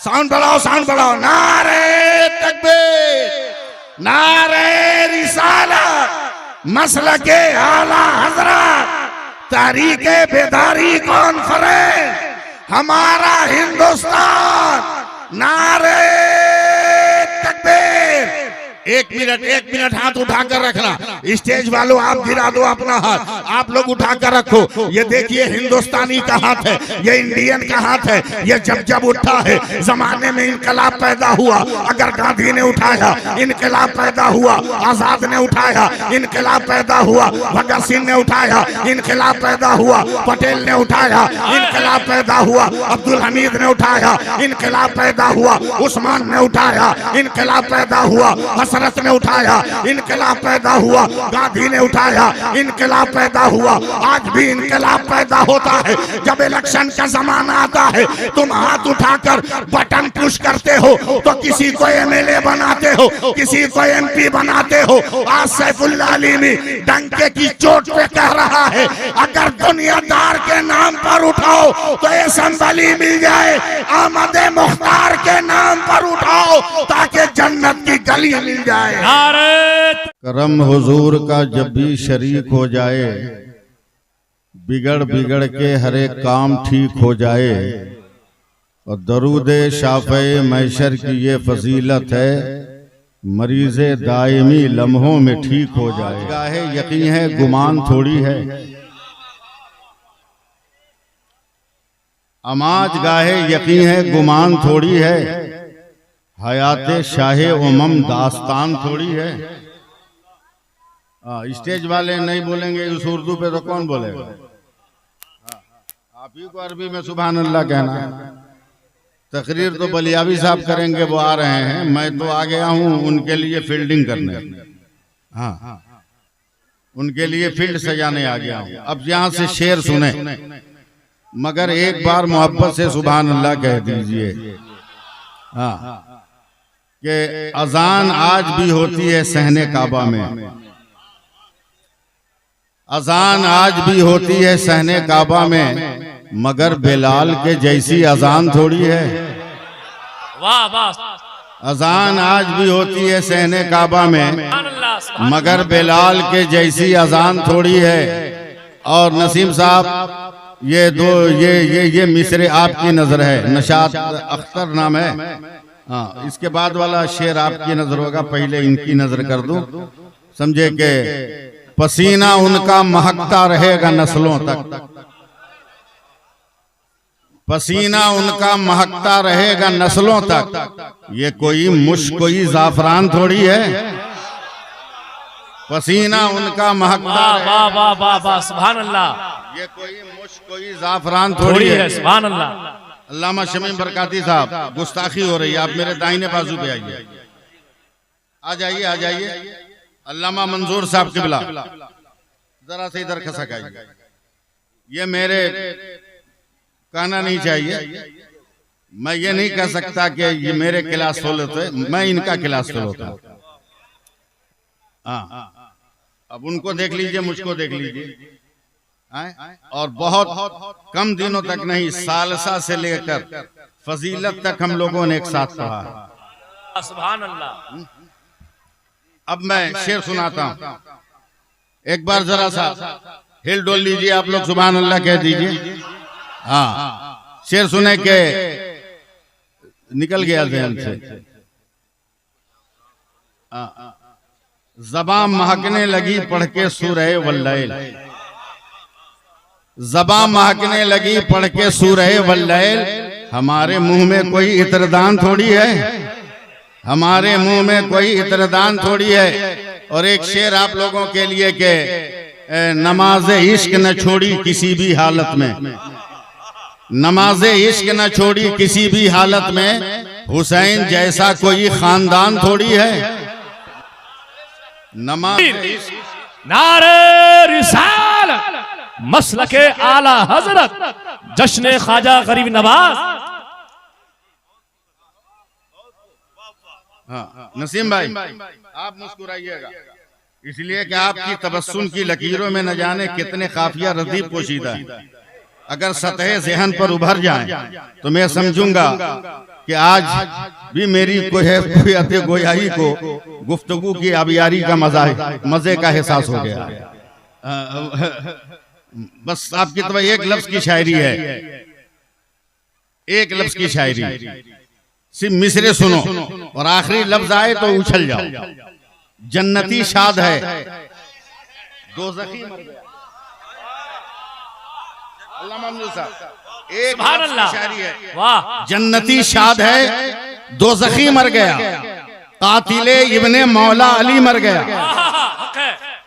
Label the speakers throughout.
Speaker 1: Sound बढ़ाओ। नारे तकबीर, नारे रिसालत, मसलके आला हजरत, तारीखे बेदारी कॉन्फ्रेंस, हमारा हिंदुस्तान। नारे तकबीर। एक मिनट हाथ उठाकर रखना। स्टेज वालों आप गिरा दो अपना हाथ, आप लोग उठाकर रखो। ये देखिए हिंदुस्तानी का हाथ है, ये इंडियन का हाथ है। ये जब उठा है जमाने में इनकलाब पैदा हुआ, अगर गांधी ने उठाया इनकलाब पैदा हुआ, आजाद ने उठाया इनकलाब पैदा हुआ, भगत सिंह ने उठाया इनकलाब पैदा हुआ, पटेल ने उठाया इनकलाब पैदा हुआ, अब्दुल हमीद ने उठाया इनकलाब पैदा हुआ, उस्मान ने उठाया इनकलाब पैदा हुआ, हसरत ने उठाया इनकलाब पैदा हुआ, गांधी ने उठाया इनकलाब पैदा हुआ। आज भी इनकलाब पैदा होता है। जब इलेक्शन का जमाना आता है तुम हाथ उठाकर बटन पुश करते हो तो किसी को एमएलए बनाते हो, किसी को एमपी बनाते हो। आज सैफुल्लाह अलीमी डंके की चोट पे कह रहा है अगर दुनियादार के नाम पर उठाओ तो असेंबली मिल जाए, अहमद मुख्तार के नाम पर उठाओ ताकि जन्नत की गली मिल जाए।
Speaker 2: करम हुजूर का जब भी शरीक हो जाए, बिगड़ के हर एक काम ठीक हो जाए। और दरूद शाफ़े मैशर की ये फजीलत है, मरीज़े दायमी लम्हों में ठीक हो जाए। गाहे यकीन है गुमान थोड़ी है, अमाज गाहे यकीन है गुमान थोड़ी है, हयाते शाहे उमम दास्तान थोड़ी है। स्टेज वाले नहीं बोलेंगे इस उर्दू पे तो कौन बोलेगा? आप ही को अरबी में सुभान अल्लाह कहना है। तकरीर तो बलियावी साहब करेंगे, वो आ रहे हैं, मैं तो आ गया हूँ उनके लिए फील्डिंग करने। हाँ, उनके लिए फील्ड सजाने आ गया हूँ। अब यहाँ से शेर सुने, मगर एक बार मोहब्बत से सुभान अल्लाह कह दीजिए। हाँ, कि अजान आज भी होती है सहने काबा में, अजान आज भी होती है सहने काबा में, मगर बिलाल के जैसी अजान थोड़ी है।
Speaker 3: वाह वाह।
Speaker 2: अजान आज भी होती है सहने काबा में, मगर बिलाल के जैसी अजान थोड़ी है। और नसीम साहब ये मिसरे आपकी नजर है, नशात अख्तर नाम है। हाँ, इसके बाद वाला शेर आपकी नजर होगा, पहले इनकी नजर कर दूं। समझे कि पसीना उनका महकता रहेगा नस्लों तक, पसीना उनका महकता रहेगा नस्लों तक। ये कोई मुश्क कोई जाफरान थोड़ी है, पसीना उनका महकता।
Speaker 3: वाह वाह वाह वाह, सुभान अल्लाह।
Speaker 2: ये कोई मुश्क कोई जाफरान थोड़ी है,
Speaker 3: सुभान अल्लाह।
Speaker 2: अल्लामा शमीम बरकाती साहब, गुस्ताखी हो रही है, आप मेरे दाहिने बाजू पे आइए, आ जाइए। अल्लामा मंजूर साहब किबला, जरा से इधर खसक आइए। ये मेरे कहना नहीं चाहिए, मैं ये नहीं कह सकता कि ये मेरे क्लास फॉलो थे, मैं इनका क्लास फॉलो था। हाँ, अब उनको देख लीजिए, मुझको देख लीजिए। और बहुत कम दिनों तक नहीं, सालसा से लेकर फजीलत तक हम लोगों ने एक साथ पढ़ा।
Speaker 3: सुभान अल्लाह।
Speaker 2: अब मैं शेर सुनाता हूँ, एक बार जरा सा हिल डोल लीजिए आप लोग, सुभान अल्लाह कह दीजिए। हाँ, शेर सुने के निकल गया ज़हन से। ज़बान महकने लगी पढ़ के सूरह वल्लैल, ज़बान महकने लगी पढ़ के सूरह वल्लैल। हमारे मुंह में कोई इत्रदान थोड़ी है, हमारे मुंह में कोई इत्रदान थोड़ी है। और एक शेर आप लोगों के लिए के नमाज इश्क न छोड़ी किसी भी हालत में, नमाज इश्क न छोड़ी किसी भी हालत में, हुसैन जैसा कोई खानदान थोड़ी है। नमाज
Speaker 3: नारे रिसालत, मसलके आला हजरत, जश्न ख्वाजा गरीब नवाज।
Speaker 2: हाँ, नसीम भाई आप मुस्कुराइएगा, इसलिए कि आपकी तबस्सुम की लकीरों में न जाने कितने काफिया रदीफ पोशीदा है। अगर सतह ज़हन पर उभर जाएं तो मैं समझूंगा कि आज भी मेरी कोयत गोयाई को गुफ्तगू की आबियारी का मजे का एहसास हो गया। बस आपकी तरफ एक लफ्ज की शायरी है, एक लफ्ज की शायरी, सिर्फ मिसरे सुनो और आखिरी लफ्ज आए तो उछल जाओ। जन्नती शाद है दोज़खी मर गया। एक शायरी है,
Speaker 3: वाह।
Speaker 2: जन्नती शाद है दोज़खी मर गया, कातिले इब्ने मौला अली मर गया।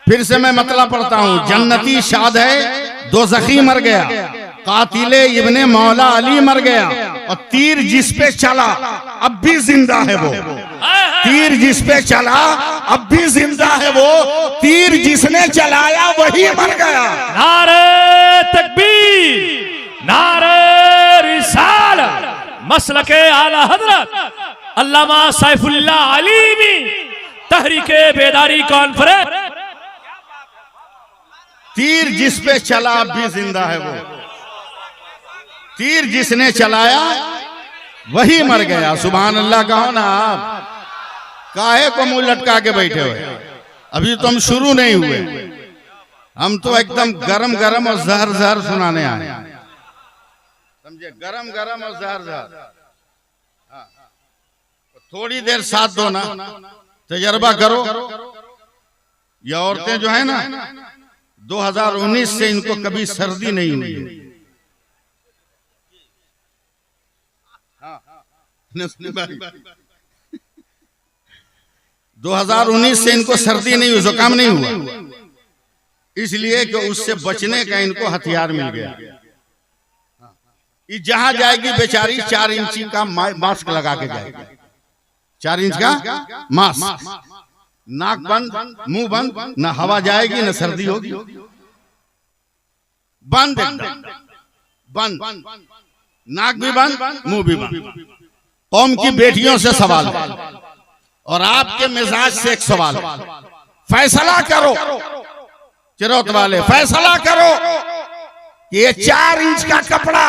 Speaker 2: फिर से मैं मतलब पढ़ता हूँ, जन्नती शाद है दोज़खी मर गया, कातिले इब्ने मौला अली मर गया। और तीर जिस पे चला अब भी जिंदा है वो, तीर जिस पे चला अब भी जिंदा है वो, तीर जिसने चलाया वही मर गया।
Speaker 3: नारे तकबीर, नारे रिसालत, मसलके आला हजरत अल्लामा सैफुल्लाह अलीमी, तहरीके बेदारी कॉन्फ्रेंस।
Speaker 2: तीर जिस पे चला अब भी जिंदा है वो, तीर जिसने चलाया वही मर गया। सुभान अल्लाह कहो ना आप, काहे को मुंह लटका के बैठे हुए? अभी तो हम शुरू नहीं हुए, हम तो एकदम गरम गरम और जहर जहर सुनाने आए, समझे? गरम गरम और जहर जहर। थोड़ी देर साथ दो ना, तजर्बा करो। ये औरतें जो है ना, 2019 से इनको कभी सर्दी नहीं हुई। 2019 से इनको सर्दी नहीं हुई, जुकाम नहीं हुआ, इसलिए कि उससे बचने का इनको हथियार मिल गया। ये जहां जाएगी बेचारी 4 इंची का मास्क लगा के जाएगी, 4 इंच का मास्क, नाक बंद, मुंह बंद, न हवा जाएगी न सर्दी होगी, बंद बंद, नाक भी बंद, मुंह भी बंद। कौम की बेटियों से सवाल है और आपके मिजाज से एक सवाल है, फैसला करो चिरोत वाले, फैसला करो कि ये 4 इंच का कपड़ा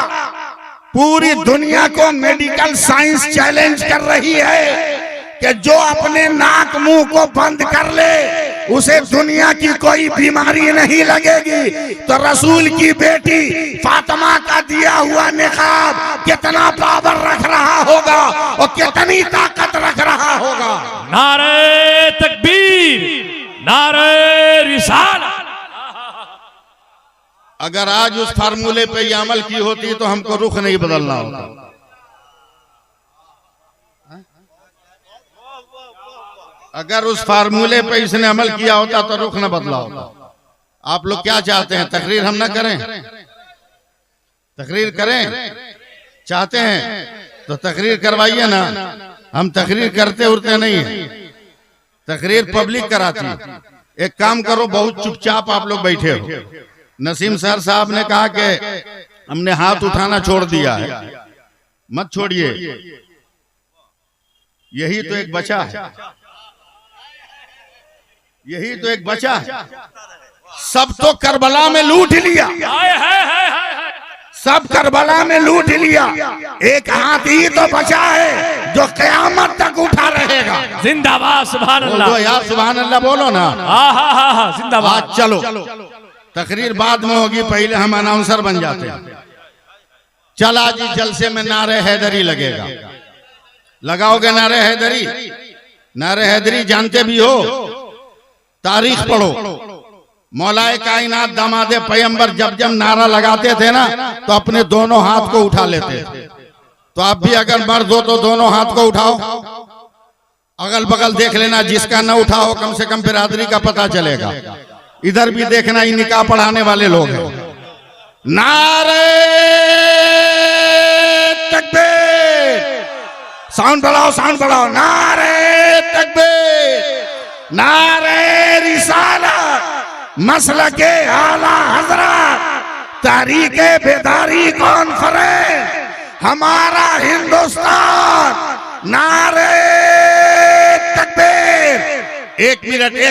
Speaker 2: पूरी दुनिया को मेडिकल साइंस चैलेंज कर रही है कि जो अपने नाक मुंह को बंद कर ले उसे दुनिया की कोई बीमारी नहीं लगेगी। तो रसूल की बेटी फातिमा का दिया हुआ निकाब कितना पावर रख रहा होगा और कितनी ताकत रख रहा होगा।
Speaker 3: नारे तकबीर, नारे रिसालत।
Speaker 2: अगर आज उस फार्मूले पे ये अमल की होती तो हमको रुख नहीं बदलना होता। अगर उस फार्मूले पे इसने अमल किया होता तो रुख न बदला होता। आप लोग क्या चाहते हैं, तकरीर हम ना करें? तकरीर करें चाहते हैं तो तकरीर करवाइए ना, हम तकरीर करते उड़ते नहीं है, तकरीर पब्लिक कराती है। एक काम करो, बहुत चुपचाप आप लोग बैठे हो। नसीम सर साहब ने कहा कि हमने हाथ उठाना छोड़ दिया है, मत छोड़िए, यही तो एक बचा है, यही तो एक बचा है। सब तो करबला में लूट लिया, सब करबला में लूट लिया, एक हाथ ही तो बचा है जो क़यामत तक उठा रहेगा।
Speaker 3: जिंदाबाद, सुभान अल्लाह
Speaker 2: यार, सुभान अल्लाह बोलो ना।
Speaker 3: जिंदाबाद।
Speaker 2: चलो तकरीर बाद में होगी, पहले हम अनाउंसर बन जाते हैं। चल आज इस जलसे में नारे हैदरी लगेगा, लगाओगे नारे हैदरी? नारे हैदरी जानते भी हो, तारीख पढ़ो। मौलाए कायनात दामादे पैगंबर जब जब नारा लगाते थे ना तो अपने दोनों हाथ को उठा लेते थे। तो आप भी अगर मर्द हो तो दोनों हाथ को उठाओ, अगल बगल देख लेना, जिसका न उठाओ कम से कम बिरादरी का पता चलेगा। इधर भी देखना, ये निकाह पढ़ाने वाले लोग हैं। नारे तकबीर, साउंड बढ़ाओ, साउंड बढ़ाओ। नारे तकबीर, नारे रिसालत, मसलके आला हजरत, तहरीके बेदारी कॉन्फ्रेंस, हमारा हिंदुस्तान। नारे तकबीर,
Speaker 1: एक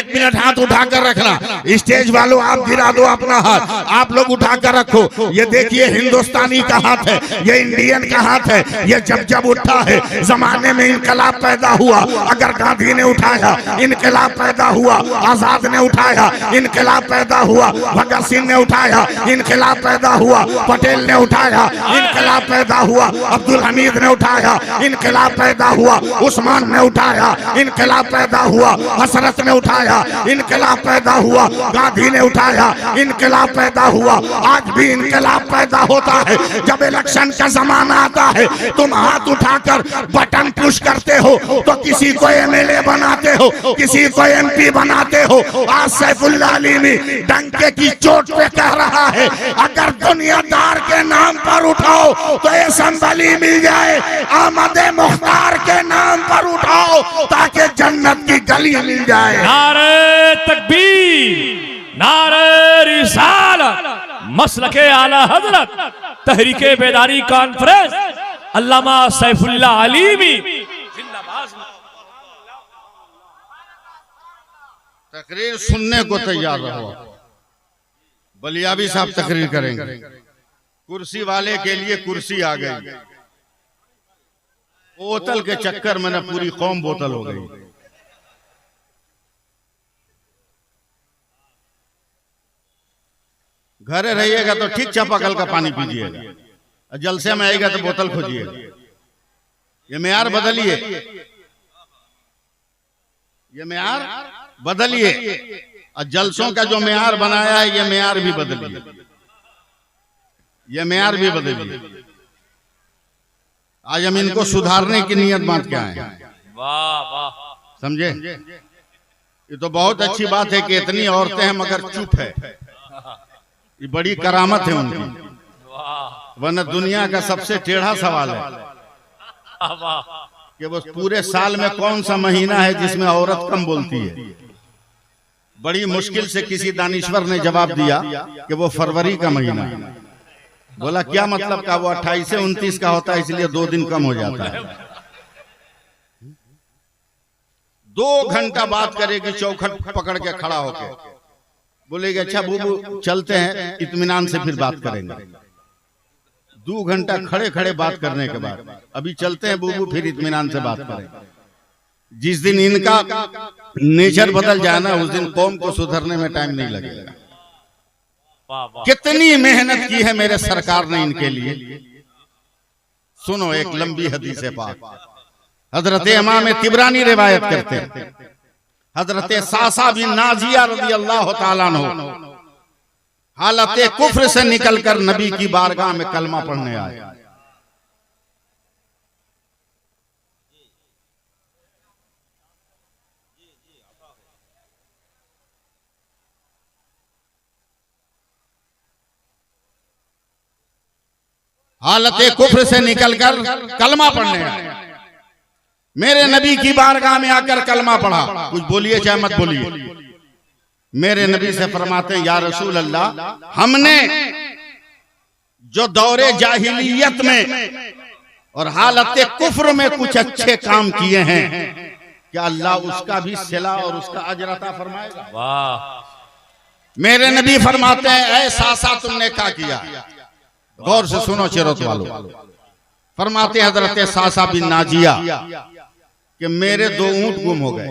Speaker 1: मिनट हाथ उठाकर रखना। स्टेज वालों आप गिरा दो अपना हाथ, आप लोग उठाकर रखो। ये देखिए हिंदुस्तानी का हाथ है, ये इंडियन का हाथ है। ये जब उठा है जमाने में इनकलाब पैदा हुआ। अगर गांधी ने उठाया इनकलाब पैदा हुआ, आजाद ने उठाया इनकलाब पैदा हुआ, भगत सिंह ने उठाया इनकलाब पैदा हुआ, पटेल ने उठाया इनकलाब पैदा हुआ, अब्दुल हमीद ने उठाया इनकलाब पैदा हुआ, उस्मान ने उठाया इनकलाब पैदा हुआ, हसरत ने उठाया इनकलाब पैदा हुआ, गांधी ने उठाया इनकलाब पैदा हुआ। आज भी इनकलाब पैदा होता है। जब इलेक्शन का जमाना आता है तुम हाथ उठाकर बटन पुश करते हो तो किसी को एमएलए बनाते हो, किसी को एमपी बनाते हो। आज सैफुल्लाह अलीमी डंके की चोट पे कह रहा है अगर दुनियादार के नाम पर उठाओ तो असम्बली मिल जाए, अहमद मुख्तार के नाम पर उठाओ ताकि जन्नत की गली मिल जाए।
Speaker 3: नारे तकबीर, नारे रिसालत, मसलके आला हजरत, तहरीके बेदारी कॉन्फ्रेंस, अल्लामा सैफुल्लाह अलीमी जिंदाबाद।
Speaker 2: तकरीर सुनने को तैयार रहो। बलियाबी साहब तकरीर करेंगे। कुर्सी वाले के लिए कुर्सी आ गई, बोतल के चक्कर में न पूरी कौम बोतल हो गई। घरे रहिएगा तो ठीक चापाकल का पानी पीजिएगा, जलसे में आएगा तो बोतल खोजिएगा। ये मेयार बदलिए, ये मेयार बदलिए। और जलसों का जो मेयार बनाया है ये मेयार भी बदलिए, ये मेयार भी बदलिए। आज हम इनको सुधारने की नियत बात क्या है,
Speaker 3: वाह वाह,
Speaker 2: समझे? ये तो बहुत अच्छी बात है कि इतनी औरतें हैं मगर चुप है, ये बड़ी करामत है उनकी। वरना दुनिया का सबसे टेढ़ा सवाल है कि वो पूरे साल में कौन सा महीना है जिसमें औरत कम बोलती है। बड़ी मुश्किल से किसी दानिश्वर ने जवाब दिया कि वो फरवरी का महीना है। बोला क्या मतलब का? वो 28 से 29 का होता है इसलिए 2 दिन कम हो जाता है। 2 घंटा बात करेगी चौखट पकड़ के खड़ा होके, बोलेगी अच्छा बूबू चलते हैं, इत्मीनान से फिर बात करेंगे। 2 घंटा खड़े खड़े बात करने के बाद अभी चलते हैं बूबू, फिर इत्मीनान से बात करेंगे। जिस दिन इनका नेचर बदल जाए ना उस दिन कौम को सुधरने में टाइम नहीं लगेगा। कितनी मेहनत की है मेरे सरकार ने इनके लिए। सुनो एक लंबी हदीस पाक, हजरत इमाम तिबरानी रिवायत करते हैं, हजरत सासा बिन नाजिया रज़ी अल्लाह तआला अन्हु हालत कुफ्र से निकलकर नबी की बारगाह में कलमा पढ़ने आए। हालत कुफ्र से निकलकर कलमा पढ़ने आए। मेरे नबी की बारगाह में आकर कलमा पढ़ा। कुछ बोलिए चाहे मत बोलिए। मेरे नबी से फरमाते हैं या रसूल अल्लाह, हमने जो दौरे जाहिलियत में और हालत कुफ्र में कुछ अच्छे काम किए हैं, क्या अल्लाह उसका भी सिला और उसका अजर अता फरमाएगा?
Speaker 3: वाह।
Speaker 2: मेरे नबी फरमाते हैं ऐ सासा तुमने क्या किया? गौर से सुनो चिरत वालों। फरमाते हजरत सासा बिन नाजिया कि मेरे 2 ऊंट गुम हो गए।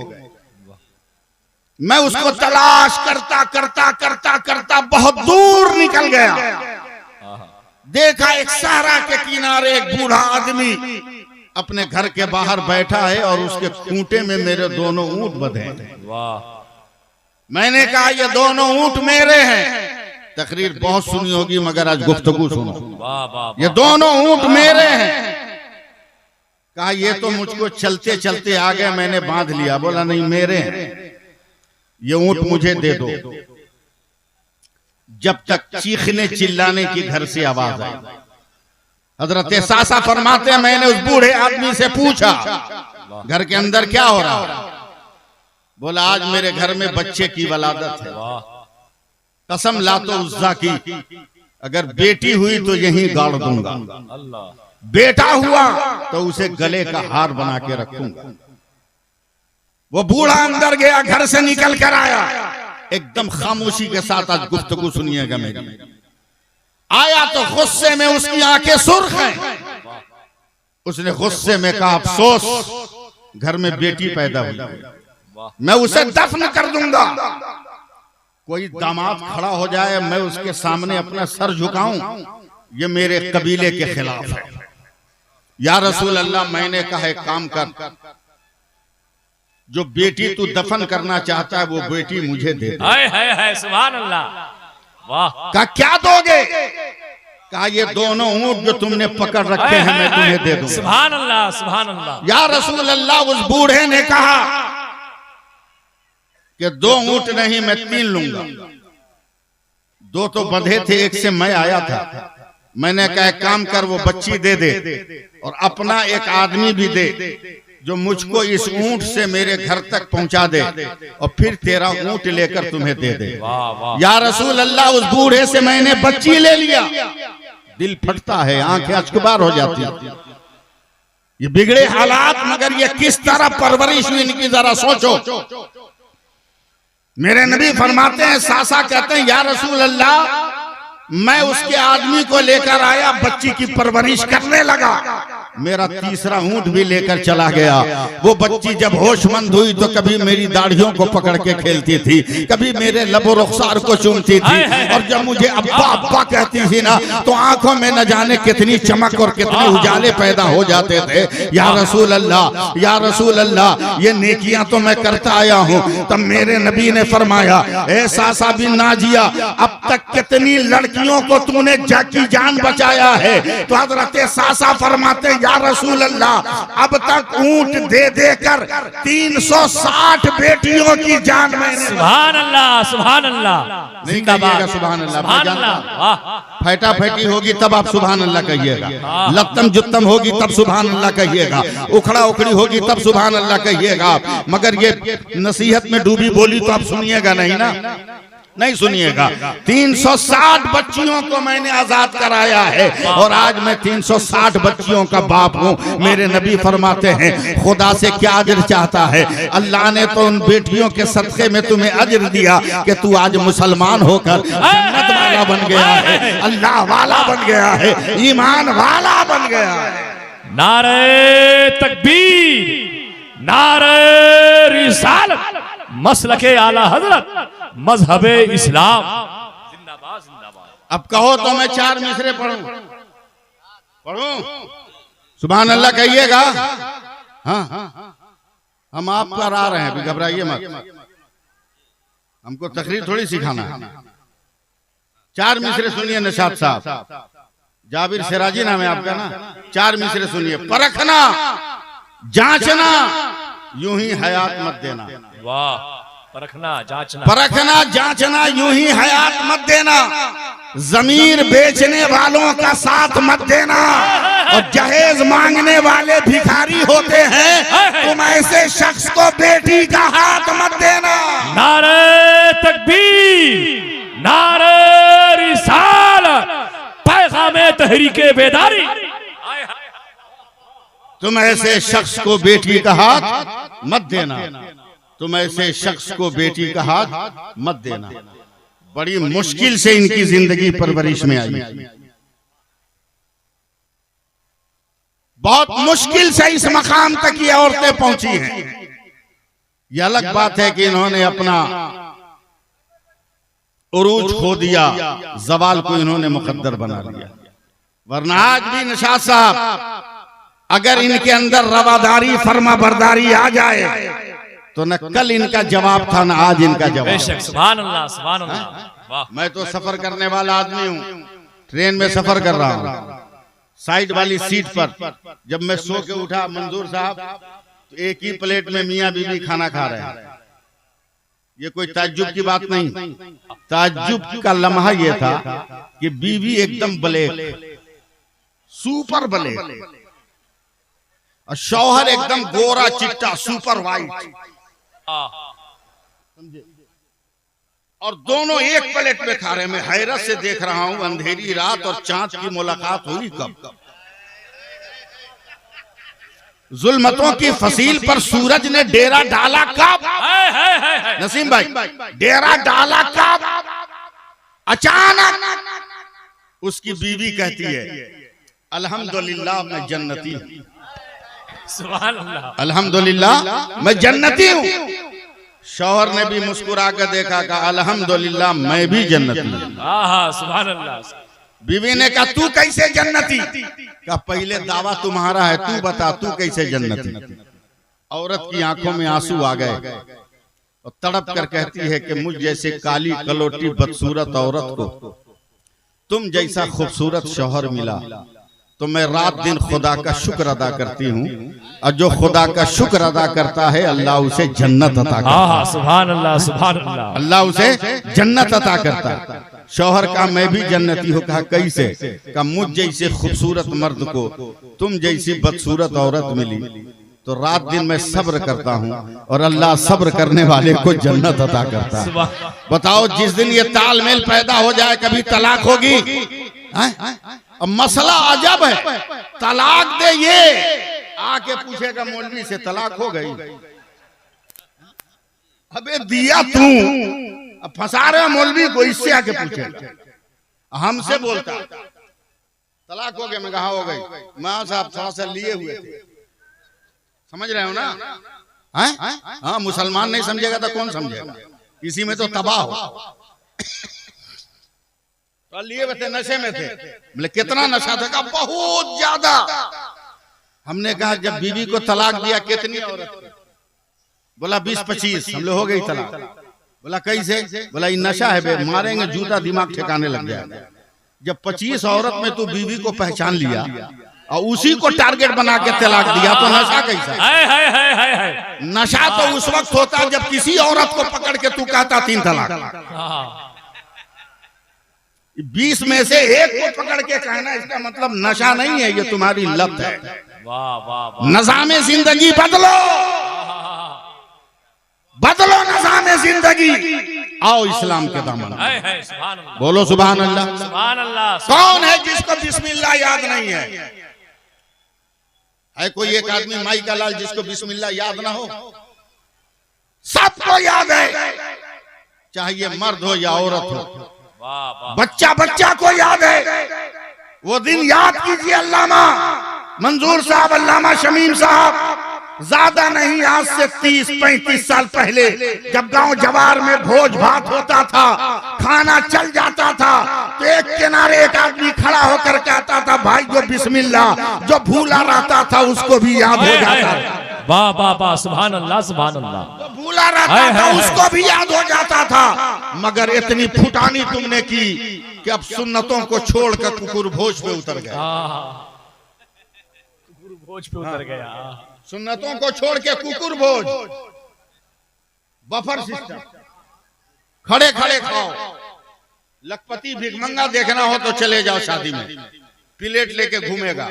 Speaker 2: मैं उसको तलाश करता करता करता करता बहुत दूर निकल गया। देखा एक सहरा के किनारे एक बूढ़ा आदमी अपने घर के बाहर बैठा है और उसके खूंटे में मेरे 2 ऊंट बंधे हैं।
Speaker 3: वाह।
Speaker 2: मैंने कहा ये 2 ऊंट मेरे हैं। तकरीर बहुत सुनी होगी मगर आज गुफ्तगू सुनो।
Speaker 3: वाह वाह।
Speaker 2: ये 2 ऊंट मेरे हैं। कहा ये तो मुझको चलते चलते आ गए, मैंने बांध लिया। बोला नहीं मेरे हैं, ये ऊंट मुझे दे दो। जब तक चीखने चिल्लाने की घर से आवाज आई। हजरत सासा फरमाते हैं मैंने उस बूढ़े आदमी से पूछा घर के अंदर क्या हो रहा है? बोला आज मेरे घर में बच्चे की वलादत है। कसम लातो उज़्ज़ा की, अगर बेटी हुई तो यहीं गाड़ दूंगा, बेटा हुआ तो उसे गले का हार बना के रखूंगा। वो बूढ़ा अंदर गया, घर से निकल कर आया, एकदम खामोशी के साथ आज गुफ्तगू सुनिएगा मेरी। आया तो गुस्से में उसकी आंखें सुर्ख हैं। उसने गुस्से में कहा, अफसोस घर में बेटी पैदा हुई, मैं उसे दफन कर दूंगा। कोई दामाद खड़ा हो जाए, मैं उसके सामने अपना सर झुकाऊं, ये मेरे कबीले के खिलाफ है। या रसूल अल्लाह, मैंने कहा एक काम कर, जो बेटी तू दफन करना चाहता है वो बेटी मुझे दे दे।
Speaker 3: है सुभान अल्लाह। वाह।
Speaker 2: कहा क्या दोगे? कहा ये दोनों ऊंट जो तुमने पकड़ रखे हैं मैं तुम्हें दे दूंगा।
Speaker 3: सुभान अल्लाह सुभान अल्लाह।
Speaker 2: या रसूल अल्लाह, उस बूढ़े ने कहा कि 2 ऊंट नहीं, मैं 3 लूंगा। 2 तो बंधे थे, एक से मैं आया था। मैंने कहा काम कर, वो बच्ची दे दे और अपना एक आदमी भी दे जो मुझको इस ऊंट से मेरे घर तक पहुंचा दे और फिर तेरा ऊंट लेकर तुम्हें दे दे। या रसूल अल्लाह, उस बूढ़े से मैंने बच्ची ले लिया। दिल फटता है, आंखें अश्कबार हो जाती है। ये बिगड़े हालात, मगर ये किस तरह परवरिश हुई इनकी जरा सोचो। मेरे नबी फरमाते हैं, सासा कहते हैं, या रसूल अल्लाह, मैं उसके आदमी को लेकर आया, बच्ची की परवरिश करने लगा, मेरा तीसरा ऊंट भी लेकर चला गया। वो बच्ची जब होशमंद हुई तो कभी मेरी दाढ़ियों को पकड़ के खेलती थी, कभी मेरे लबो रुखसार को चूमती थी, और जब मुझे अब्बा अब्बा कहती थी ना, तो आंखों में न जाने कितनी चमक और कितने उजाले पैदा हो जाते थे। या रसूल अल्लाह, या रसूल अल्लाह, ये नेकियां तो मैं करता आया हूँ। तब मेरे नबी ने फरमाया, ए सासा बिन नाजिया, अब तक कितनी लड़कियों को तूने की जान बचाया है? तो हजरत सासा फरमाते, या रसूल अल्लाह, अब तक ऊंट दे देकर 360 बेटियों की जान मैंने।
Speaker 3: सुभान अल्लाह सुभान अल्लाह।
Speaker 2: नहीं कहिएगा सुभान अल्लाह, मैं जानता हूं। फैटा फैटी होगी तब आप सुभान अल्लाह कहिएगा, लत्तम जुत्तम होगी तब सुभान अल्लाह कहिएगा, उखड़ा उखड़ी होगी तब सुभान अल्लाह कहिएगा। मगर ये नसीहत में डूबी बोली तो आप सुनिएगा नहीं ना, नहीं सुनिएगा। 360 बच्चियों को मैंने आजाद कराया है और आज मैं 360 बच्चियों का बाप हूँ। मेरे नबी फरमाते हैं, खुदा से क्या अजर चाहता है? अल्लाह ने तो उन बेटियों के सदक़े में तुम्हें अजर दिया कि तू आज मुसलमान होकर जन्नत वाला बन गया है, अल्लाह वाला बन गया है, ईमान वाला बन गया है।
Speaker 3: नारे तकबीर, नारे रिसालत, मसलके आला हजरत, मजहबे इस्लाम जिंदाबाद जिंदाबाद।
Speaker 2: अब कहो तो मैं 4 मिसरे पढ़ूं? सुभान अल्लाह कहिएगा। हाँ, हम आप पर आ रहे हैं, अभी घबराइए मत, हमको तकरीर थोड़ी सिखाना है। 4 मिसरे सुनिए निशात साहब, जाबिर सिराजी नाम है आपका ना। 4 मिसरे सुनिए। परखना, जांचना, यूं ही हयात मत देना।
Speaker 3: वाह। परखना जांचना,
Speaker 2: परखना जांचना, यूं ही हयात मत देना। जमीर बेचने वालों का साथ मत देना, और जहेज मांगने वाले भिखारी होते हैं, तुम ऐसे शख्स को बेटी का हाथ मत देना।
Speaker 3: नारे तकबीर, नारे रिसालत, पैगामे तहरीके बेदारी।
Speaker 2: तुम ऐसे शख्स को बेटी का हाथ मत देना, तुम ऐसे शख्स को बेटी का हाथ मत देना। बड़ी मुश्किल से इनकी जिंदगी परवरिश में आई, बहुत मुश्किल से इस मकाम तक ये औरतें पहुंची हैं। ये अलग बात है कि इन्होंने अपना उरूज खो दिया, जवाल को इन्होंने मुकद्दर बना लिया। वरना आज भी निशात साहब, अगर इनके अंदर रवादारी फर्मा बरदारी आ जाए तो न कल इनका जवाब था, न आज इनका जवाब।
Speaker 3: बेशक, सुभान अल्लाह सुभान अल्लाह। वाह।
Speaker 2: मैं तो सफर करने वाला आदमी हूँ, ट्रेन में सफर कर रहा हूँ, साइड वाली सीट पर जब मैं सो के उठा मंजूर साहब, तो एक ही प्लेट में मियाँ बीवी खाना खा रहे हैं। ये कोई ताज्जुब की बात नहीं, ताज्जुब का लम्हा ये था कि बीवी एकदम ब्लैक, सुपर ब्लैक, और शौहर एकदम गोरा चिट्टा, सुपर वाइट, और दोनों एक प्लेट में खा रहे हैं। मैं हैरत से देख रहा हूं, अंधेरी रात और चांद की मुलाकात हुई कब?
Speaker 1: जुल्मतों की फसील पर सूरज ने डेरा डाला कब? नसीम भाई, डेरा डाला कब? अचानक उसकी बीवी कहती है अल्हम्दुलिल्लाह मैं जन्नती हूं।
Speaker 3: सुभान अल्लाह,
Speaker 1: अल्हम्दुलिल्लाह मैं जन्नती हूं। शौहर ने भी मुस्कुरा कर देखा, कहा अल्हम्दुलिल्लाह मैं भी जन्नती हूं।
Speaker 3: सुभान अल्लाह।
Speaker 1: बीवी ने कहा तू कैसे जन्नती? कहा पहले दावा तुम्हारा है, तू बता तू कैसे जन्नती? औरत की आंखों में आंसू आ गए और तड़प कर कहती है कि मुझ जैसे काली कलोटी बदसूरत औरत को तुम जैसा खूबसूरत शौहर मिला तो मैं रात दिन खुदा का शुक्र अदा करती हूँ, और जो खुदा का शुक्र अदा करता है अल्लाह उसे जन्नत अता करता है।
Speaker 3: सुभान अल्लाह, सुभान अल्लाह।
Speaker 1: अल्लाह उसे जन्नत अता करता है। शौहर का मैं भी जन्नती हूँ। कहा कैसे? कहा मुझ जैसे खूबसूरत मर्द को तुम जैसी बदसूरत औरत मिली तो रात दिन मैं सब्र करता हूँ और अल्लाह सब्र करने वाले को जन्नत अता करता है। बताओ जिस दिन ये तालमेल पैदा हो जाए कभी तलाक होगी? अब मसला अजब है, तलाक दे ये आके पूछेगा मौलवी से तलाक हो गई। अबे दिया तू, अब फंसा रहे मौलवी को, इससे आके पूछेगा। हमसे बोलता तलाक हो गया, मैं कहा हो गई। मां साहब थोड़ा सा लिए हुए थे, समझ रहे हो ना? हाँ, मुसलमान नहीं समझेगा तो कौन समझेगा? इसी में तो तबाह हो। तो लिए हुए थे, नशे में थे। बोले कितना नशा था? बहुत ज्यादा। हमने कहा जब बीवी को तलाक दिया कितनी औरत को? बोला 20-25। हम लोग हो गई तलाक। बोला कैसे? बोला ये नशा है बे, मारेंगे जूता दिमाग ठिकाने लग जाएगा। जब 25 औरत में तू बीवी को पहचान लिया और उसी को टारगेट बना के तलाक दिया तो नशा कैसा? नशा तो उस वक्त होता जब किसी औरत को पकड़ के तू कहता 3 तलाक। 20 में से एक को पकड़ के कहना इसका मतलब नशा नहीं है, ये तुम्हारी लत है।
Speaker 3: वाह वाह वाह।
Speaker 1: निज़ामे जिंदगी बदलो, बदलो निज़ामे जिंदगी, आओ इस्लाम के दामन। बोलो सुभान अल्लाह,
Speaker 3: सुभान अल्लाह।
Speaker 1: कौन है जिसको बिस्मिल्लाह याद नहीं है? है कोई एक आदमी माई का लाल जिसको बिस्मिल्लाह याद ना हो? सबको याद है, चाहे ये मर्द हो या औरत हो। बच्चा बच्चा को याद है। वो दिन याद कीजिए, अल्लामा मंजूर साहब, अल्लामा शमीम साहब, ज्यादा नहीं आज से 30-35 साल पहले जब गांव जवार में भोज भात होता था, खाना चल जाता था तो एक किनारे एक आदमी खड़ा होकर कहता था भाई जो बिस्मिल्लाह, जो भूला रहता था उसको भी याद हो जाता था।
Speaker 3: वाह वाह वाह, सुभान अल्लाह, सुभान अल्लाह।
Speaker 1: तो भूला रहता था उसको भी याद हो जाता था। मगर इतनी फुटानी तुमने की कि अब सुन्नतों को छोड़कर कुकुर भोज पे उतर गया।
Speaker 3: कुकुर भोज पे उतर गया।
Speaker 1: सुन्नतों को छोड़ के कुकुर भोज, बफर सिस्टम, खड़े खड़े खाओ। लखपति भिखमंगा देखना हो तो चले जाओ शादी में, प्लेट लेके घूमेगा,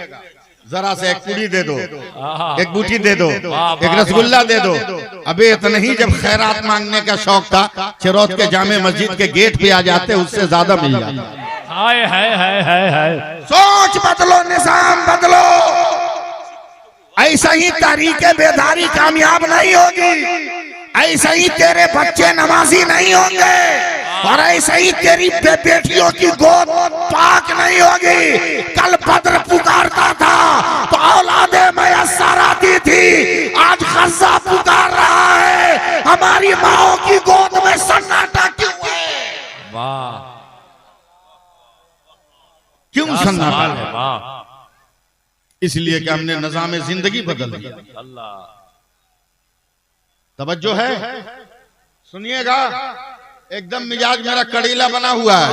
Speaker 1: जरा से एक पूरी दे दो, एक बूटी दे दो, एक रसगुल्ला दे दो। अबे इतना ही जब खैरात मांगने का शौक था, चिरौत के जामे मस्जिद के गेट पे आ जाते, उससे ज्यादा मिल जाता।
Speaker 3: हाय हाय हाय हाय हाय।
Speaker 1: सोच बदलो, निजाम बदलो। ऐसा ही तहरीके बेदारी कामयाब नहीं होगी, ऐसा ही तेरे बच्चे नमाजी नहीं होंगे, और ऐसा ही तेरी बेटियों की गोद पाक नहीं होगी। कल बद्र पुकारता था तो औलादे मयस्सर आती थी, आज गज़ा पुकार रहा है। हमारी माओ की गोद में सन्नाटा क्यों है?
Speaker 3: वाह,
Speaker 1: क्यों सन्नाटा है?
Speaker 3: वाह,
Speaker 1: इसलिए कि हमने निज़ाम जिंदगी बदल दिया।
Speaker 3: अल्लाह,
Speaker 1: तवज्जो है, सुनिएगा, एकदम मिजाज मेरा कड़ीला बना हुआ है।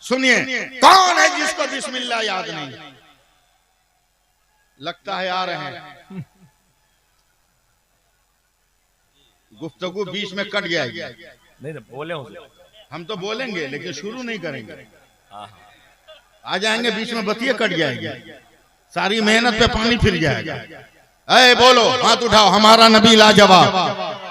Speaker 1: सुनिए, कौन है जिसको बिस्मिल्लाह याद नहीं? लगता है आ रहे हैं, गुफ्तगू बीच में कट जाएगी।
Speaker 3: नहीं तो बोले
Speaker 1: हम तो बोलेंगे लेकिन शुरू नहीं करेंगे। आ जाएंगे बीच में, बतिये कट जाएगी, सारी मेहनत पे पानी फिर जाएगा।
Speaker 2: अरे बोलो, हाथ उठाओ, हमारा नबी लाजवाब।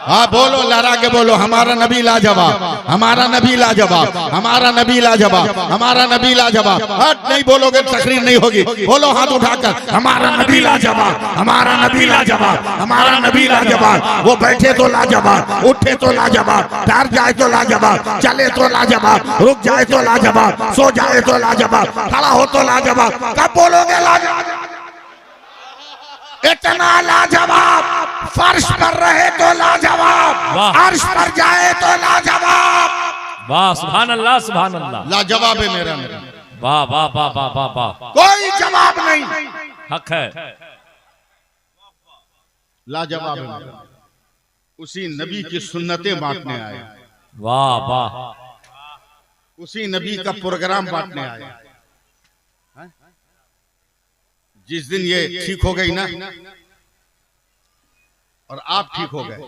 Speaker 2: हाँ बोलो, लहरा के बोलो, हमारा नबी लाजवाब, हमारा नबी लाजवाब, हमारा नबी लाजवाब, हमारा नबी लाजवाब। हट, नहीं बोलोगे तकरीर नहीं होगी। बोलो हाथ उठाकर, हमारा नबी लाजवाब, हमारा नबी लाजवाब, हमारा नबी लाजवाब। वो बैठे तो लाजवाब, उठे तो लाजवाब, डर जाए तो लाजवाब, चले तो लाजवाब, रुक जाए तो लाजवाब, सो जाए तो लाजवाब, खड़ा हो तो लाजवाब। कब बोलोगे लाजवाब? इतना लाजवाब, फर्श पर रहे तो लाजवाब, अर्श पर जाए तो लाजवाब।
Speaker 3: वाह, सुभान अल्लाह, सुभान अल्लाह।
Speaker 2: लाजवाब है मेरा।
Speaker 3: वाह वाह वाह वाह वाह वाह,
Speaker 2: कोई जवाब नहीं,
Speaker 3: हक है।
Speaker 2: लाजवाब है मेरा। उसी नबी की सुन्नतें बांटने आए,
Speaker 3: वाह वाह,
Speaker 2: उसी नबी का प्रोग्राम बांटने आए। जिस दिन ये ठीक हो गई ना, और आप ठीक हो गए,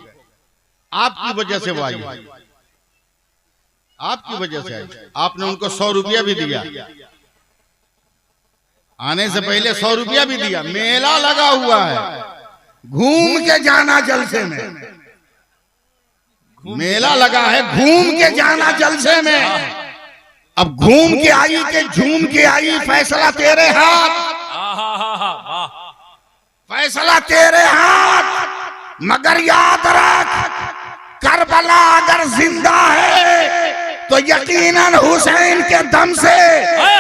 Speaker 2: आपकी वजह से वो आई, आपकी वजह से आई। आपने उनको 100 रुपया भी दिया, आने से पहले 100 रुपया भी दिया। मेला लगा हुआ है, घूम के जाना जलसे में, मेला लगा है, घूम के जाना जलसे में। अब घूम के आई के झूम के आई, फैसला तेरे हाथ, फैसला तेरे हाथ। मगर याद रख, करबला अगर जिंदा है तो यकीनन हुसैन के दम से,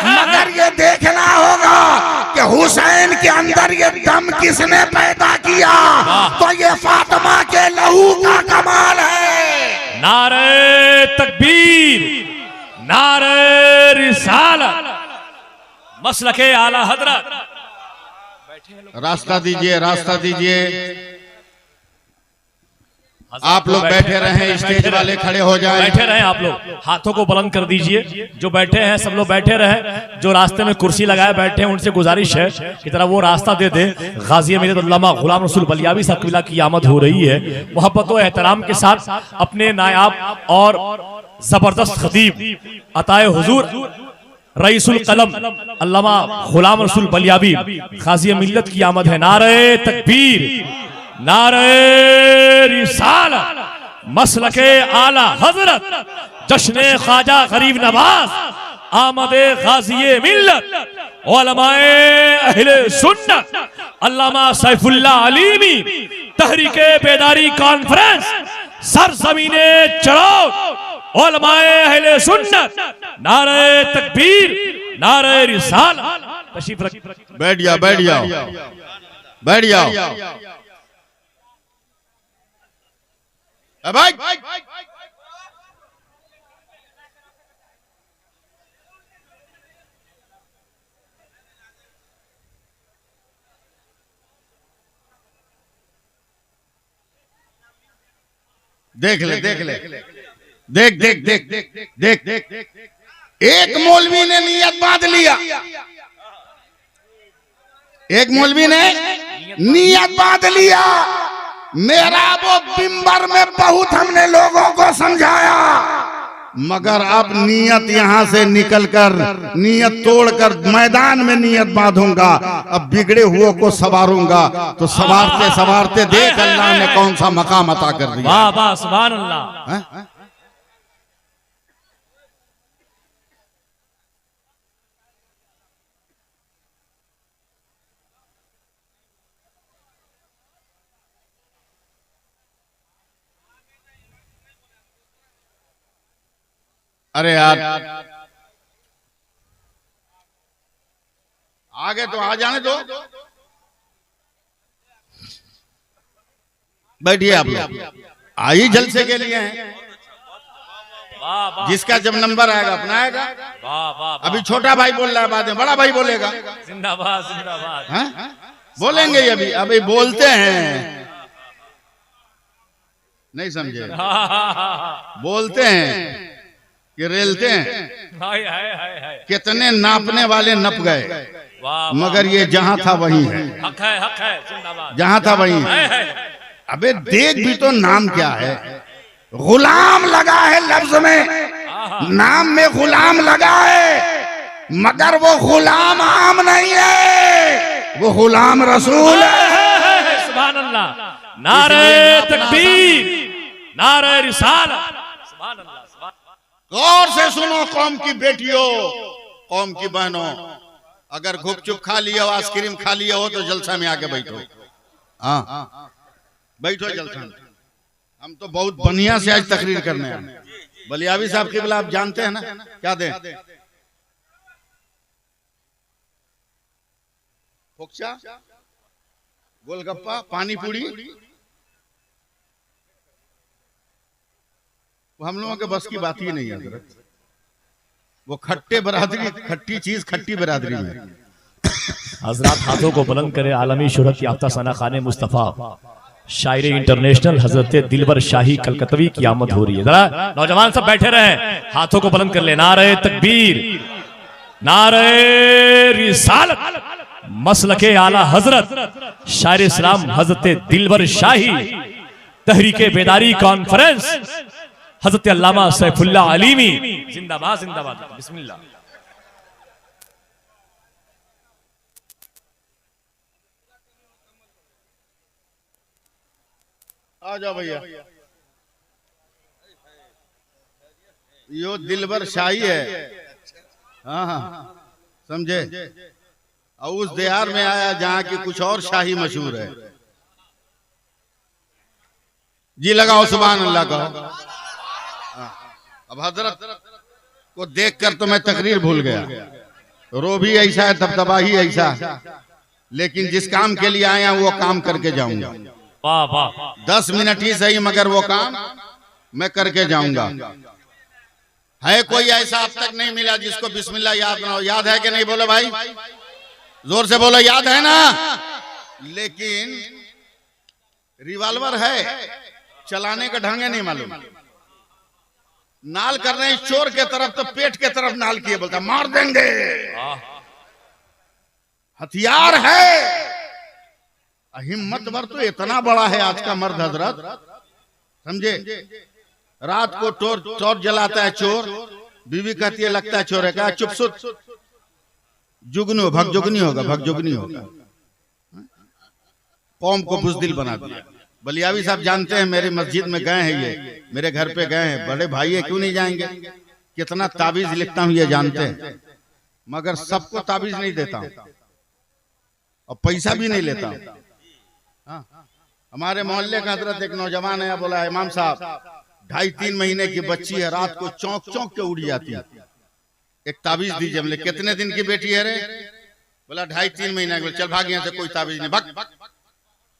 Speaker 2: मगर ये देखना होगा कि हुसैन के अंदर ये दम किसने पैदा किया। तो ये फातिमा के लहू का कमाल है।
Speaker 3: नारे तकबीर, नारे रिसालत, मसलके आला हजरत।
Speaker 2: रास्ता दीजिए, रास्ता दीजिए। आप लोग बैठे रहे, स्टेज वाले खड़े हो जाएं।
Speaker 3: बैठे रहे आप लोग, हाथों को बुलंद कर दीजिए। जो बैठे हैं सब लोग बैठे रहे। जो रास्ते में कुर्सी लगाए बैठे हैं उनसे गुजारिश है कि तरह वो रास्ता दे दे। गाजी मिल्लत अल्लामा गुलाम रसूल बलियावी साहब क़िबला की आमद हो रही है। मोहब्बत और एहतराम के साथ अपने नायाब और जबरदस्त खतीब अताए हुजूर रईसुल कलम अल्लामा गुलाम रसूल बलियावी गाजी मिल्लत की आमद है। नारे तकबीर, नारे रिसालत, मसलके आला हजरत, जश्ने ख्वाजा गरीब नवाज, आमदे गाज़ी मिल्लत, उलमाए अहले सुन्नत, अल्लामा सैफुल्लाह अलीमी, तहरीके बेदारी कॉन्फ्रेंस, सरजमीने चढ़ाओ, उलमाए अहले सुन्नत, नारे तकबीर, नारे रिसालत। तशरीफ रख,
Speaker 2: बैठ जाओ, बैठ जाओ, बैठ जाओ। भाई देख ले, देख ले, देख देख देख देख देख। एक मौलवी ने नियत बांध लिया, एक मौलवी ने नियत बांध लिया। मेरा वो मिंबर में बहुत हमने लोगों को समझाया, मगर अब नियत यहां से निकलकर, नियत तोड़कर मैदान में नियत बांधूंगा। अब बिगड़े हुए को संवारूंगा। तो संवारते संवारते देख अल्लाह ने कौन सा मकाम अता कर दिया।
Speaker 3: वाह वाह, सुभान अल्लाह।
Speaker 2: अरे यार आगे तो आ जाने दो। बैठिए आप लोग, आई जलसे के लिए हैं। जिसका जब नंबर आएगा अपना आएगा। अभी छोटा भाई बोल रहा है, बाद में बड़ा भाई बोलेगा।
Speaker 3: जिंदाबाद जिंदाबाद
Speaker 2: बोलेंगे अभी, अभी बोलते हैं, नहीं समझे, बोलते हैं कि रेलते हैं। कितने नापने वाले नप गए, मगर ये जहां था वही है।
Speaker 3: हक है, हक है, जिंदाबाद।
Speaker 2: जहां था वही है। अबे देख भी तो, नाम क्या है? गुलाम लगा है लफ्ज में, नाम में गुलाम लगा है, मगर वो गुलाम आम नहीं है, वो गुलाम रसूल है।
Speaker 3: अल्लाह, नारे तकबीर, नारे रिसालत, सुभान अल्लाह, सुभान।
Speaker 2: गौर से सुनो कौम की बेटियों, कौम की बहनों, अगर गुपचुप खा लिया हो, आइसक्रीम खा लिया हो तो जलसा में आके बैठो। हाँ बैठो जलसा में। हम तो बहुत बढ़िया से आज तकरीर करने हैं। बलियावी साहब की बोला आप जानते हैं ना क्या दें? फोक्चा, गोलगप्पा, पानी पूरी, वो हम लोगों के बस की बात ही नहीं है। वो खट्टे बरादरी, खट्टी चीज खट्टी बरादरी में।
Speaker 3: हजरात हाथों को बुलंद करे, आलमी शोहरत याफ्ता सना खाने मुस्तफ़ा शायर इंटरनेशनल हजरत दिलबर शाही कलकतवी की आमद हो रही है। जरा नौजवान सब बैठे रहे, हाथों को बुलंद कर ले, नारे तकबीर, नारे रिसालत, मसलके आला हजरत शायर इस्लाम हजरत दिलबर शाही तहरीके बेदारी कॉन्फ्रेंस हजरत अल्लामा सैफुल्लाह अलीमी जिंदाबाद जिंदाबाद। बिस्मिल्लाह।
Speaker 2: आ जाओ भैया, यो दिलबर शाही है। हाँ हाँ समझे। और उस देहार में आया जहां की कुछ और शाही मशहूर है। जी लगाओ सुभान अल्लाह का। अब हजरत को देखकर तो मैं तकरीर भूल गया। रो भी ऐसा है, दबदबा ही ऐसा, लेकिन जिस काम के लिए आया वो काम करके जाऊंगा।
Speaker 3: वाह वाह।
Speaker 2: 10 मिनट ही सही मगर वो काम मैं करके जाऊंगा। है कोई ऐसा अब तक नहीं मिला जिसको बिस्मिल्लाह याद ना हो? याद है कि नहीं? बोलो भाई, जोर से बोलो, याद है ना? लेकिन रिवॉल्वर है, चलाने का ढंग नहीं मालूम। नाल कर रहे हैं चोर के तरफ तो पेट के तरफ नाल किए, बोलता मार देंगे। हथियार है, हिम्मतवर तो इतना बड़ा है आज का मर्द हजरत, समझे। रात को टॉर्च जलाता है चोर, बीवी कहती है लगता है चोर है, कहा चुप सुत, जुगनू भगजुगनी होगा, भगजुगनी होगा। कौम को बुजदिल बना दिया। बलियावी साहब जानते हैं, मेरी मस्जिद में गए हैं, ये मेरे घर पे गए हैं, बड़े भाई है, क्यों नहीं जाएंगे। कितना ताबीज लिखता हूं ये जानते हैं, मगर सबको ताबीज नहीं देता हूं और पैसा भी नहीं लेता हूं। हमारे मोहल्ले का हजरत एक नौजवान है, बोला इमाम साहब 2.5-3 महीने की बच्ची है, रात को चौंक चौंक के उड़ जाती है, एक ताबीज दीजिए। हमने कितने दिन की बेटी है रे? बोला 2.5-3 महीने की। चल भाग यहाँ से, कोई ताबीज नहीं, भाग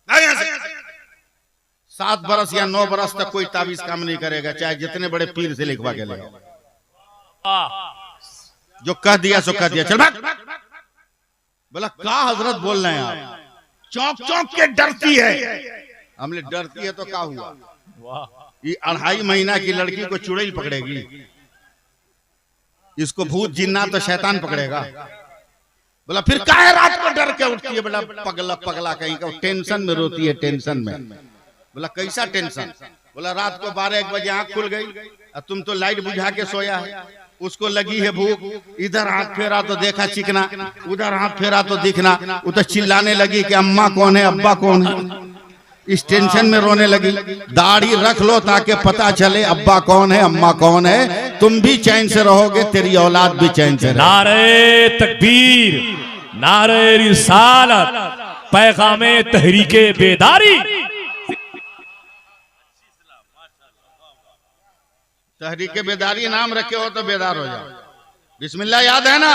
Speaker 2: यहाँ से। 7 बरस या 9 बरस तक कोई ताबीज काम नहीं करेगा, चाहे जितने बड़े पीर से लिखवा के ले। जो कह दिया सो कह दिया, चल भाग। बोला क्या हजरत बोल रहे हैं आप? चौंक चौंक के डरती है। हमने डरती है तो क्या हुआ? ये 2.5 महीना की लड़की को चुड़ैल पकड़ेगी, इसको भूत जिन्ना तो शैतान पकड़ेगा। बोला फिर काहे रात को डर के उठती है? बोला पगला पगला कहीं का, टेंशन में रोती है, टेंशन में। बोला कैसा टेंशन? बोला रात को 12-1 बजे आंख खुल गई और तुम तो लाइट बुझा के सोया है, उसको लगी है भूख, इधर हाथ फेरा तो देखा चिकना, उधर हाथ फेरा तो दिखना, वो तो चिल्लाने लगी कि अम्मा कौन है, अब्बा कौन है। इस टेंशन में रोने लगी। दाढ़ी रख लो ताकि पता चले अब्बा कौन है, अम्मा कौन है, तुम भी चैन से रहोगे, तेरी औलाद भी चैन से रहोगे।
Speaker 3: नारे तकबीर, नारे रिसालत, पैगामे तहरीके बेदारी।
Speaker 2: तहरीके बेदारी नाम रखे हो तो बेदार हो जाओ। बिस्मिल्लाह याद है ना?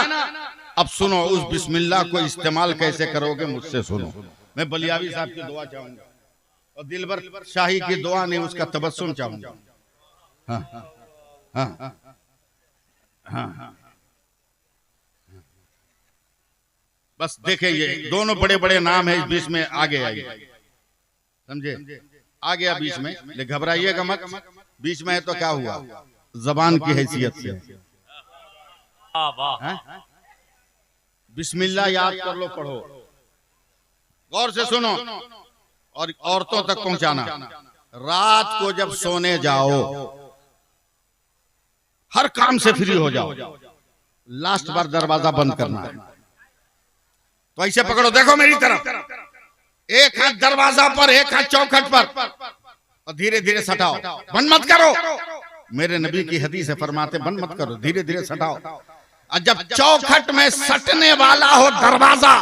Speaker 2: अब सुनो, उस बिस्मिल्लाह को इस्तेमाल कैसे करोगे मुझसे सुनो। मैं बलियावी साहब की दुआ चाहूंगा और दिलबर शाही की दुआ नहीं, उसका तबस्सुम चाहूंगा। हाँ हाँ हाँ, बस देखे ये दोनों बड़े बड़े नाम है, इस बीच में आगे आइए, समझे। आ गया बीच में, लेकिन घबराइएगा मत, बीच में है तो क्या हुआ, जबान की हैसियत से। बिस्मिल्लाह याद कर लो, पढ़ो, गौर से सुनो और औरतों तक पहुंचाना। रात को जब सोने जाओ, हर काम से फ्री हो जाओ, लास्ट बार दरवाजा बंद करना है। तो ऐसे पकड़ो, देखो मेरी तरफ, एक हाथ दरवाजा पर, एक हाथ चौखट पर, और धीरे धीरे सटाओ, बंद मत करो। मेरे नबी की हदीस है, फरमाते बंद मत करो, धीरे धीरे सटाओ। और जब चौखट में सटने वाला हो दरवाजा,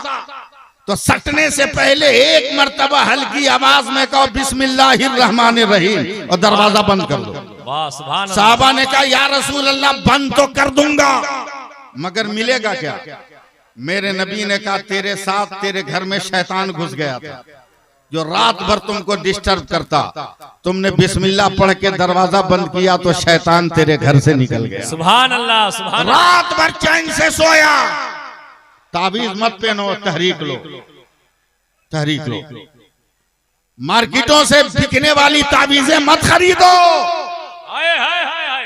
Speaker 2: तो सटने से पहले एक मर्तबा हल्की आवाज में कहो बिस्मिल्लाहिर्रहमानिर्रहीम और दरवाजा बंद कर दो।
Speaker 3: वाह सुभान अल्लाह।
Speaker 2: साहबा ने कहा या रसूल अल्लाह बंद तो कर दूंगा, मगर मिलेगा क्या? मेरे नबी ने कहा तेरे साथ तेरे घर में शैतान घुस गया था जो रात भर तुमको डिस्टर्ब करता। तुमने बिस्मिल्लाह पढ़ के दरवाजा बंद किया तो शैतान तेरे घर से निकल गया।
Speaker 3: सुभान अल्लाह सुभान।
Speaker 2: रात भर चैन से सोया। ताबीज मत पहनो, तहरीक लो, तहरीक लो। मार्केटों से बिकने वाली ताबीजें मत खरीदो,
Speaker 3: हाय हाय हाय हाय।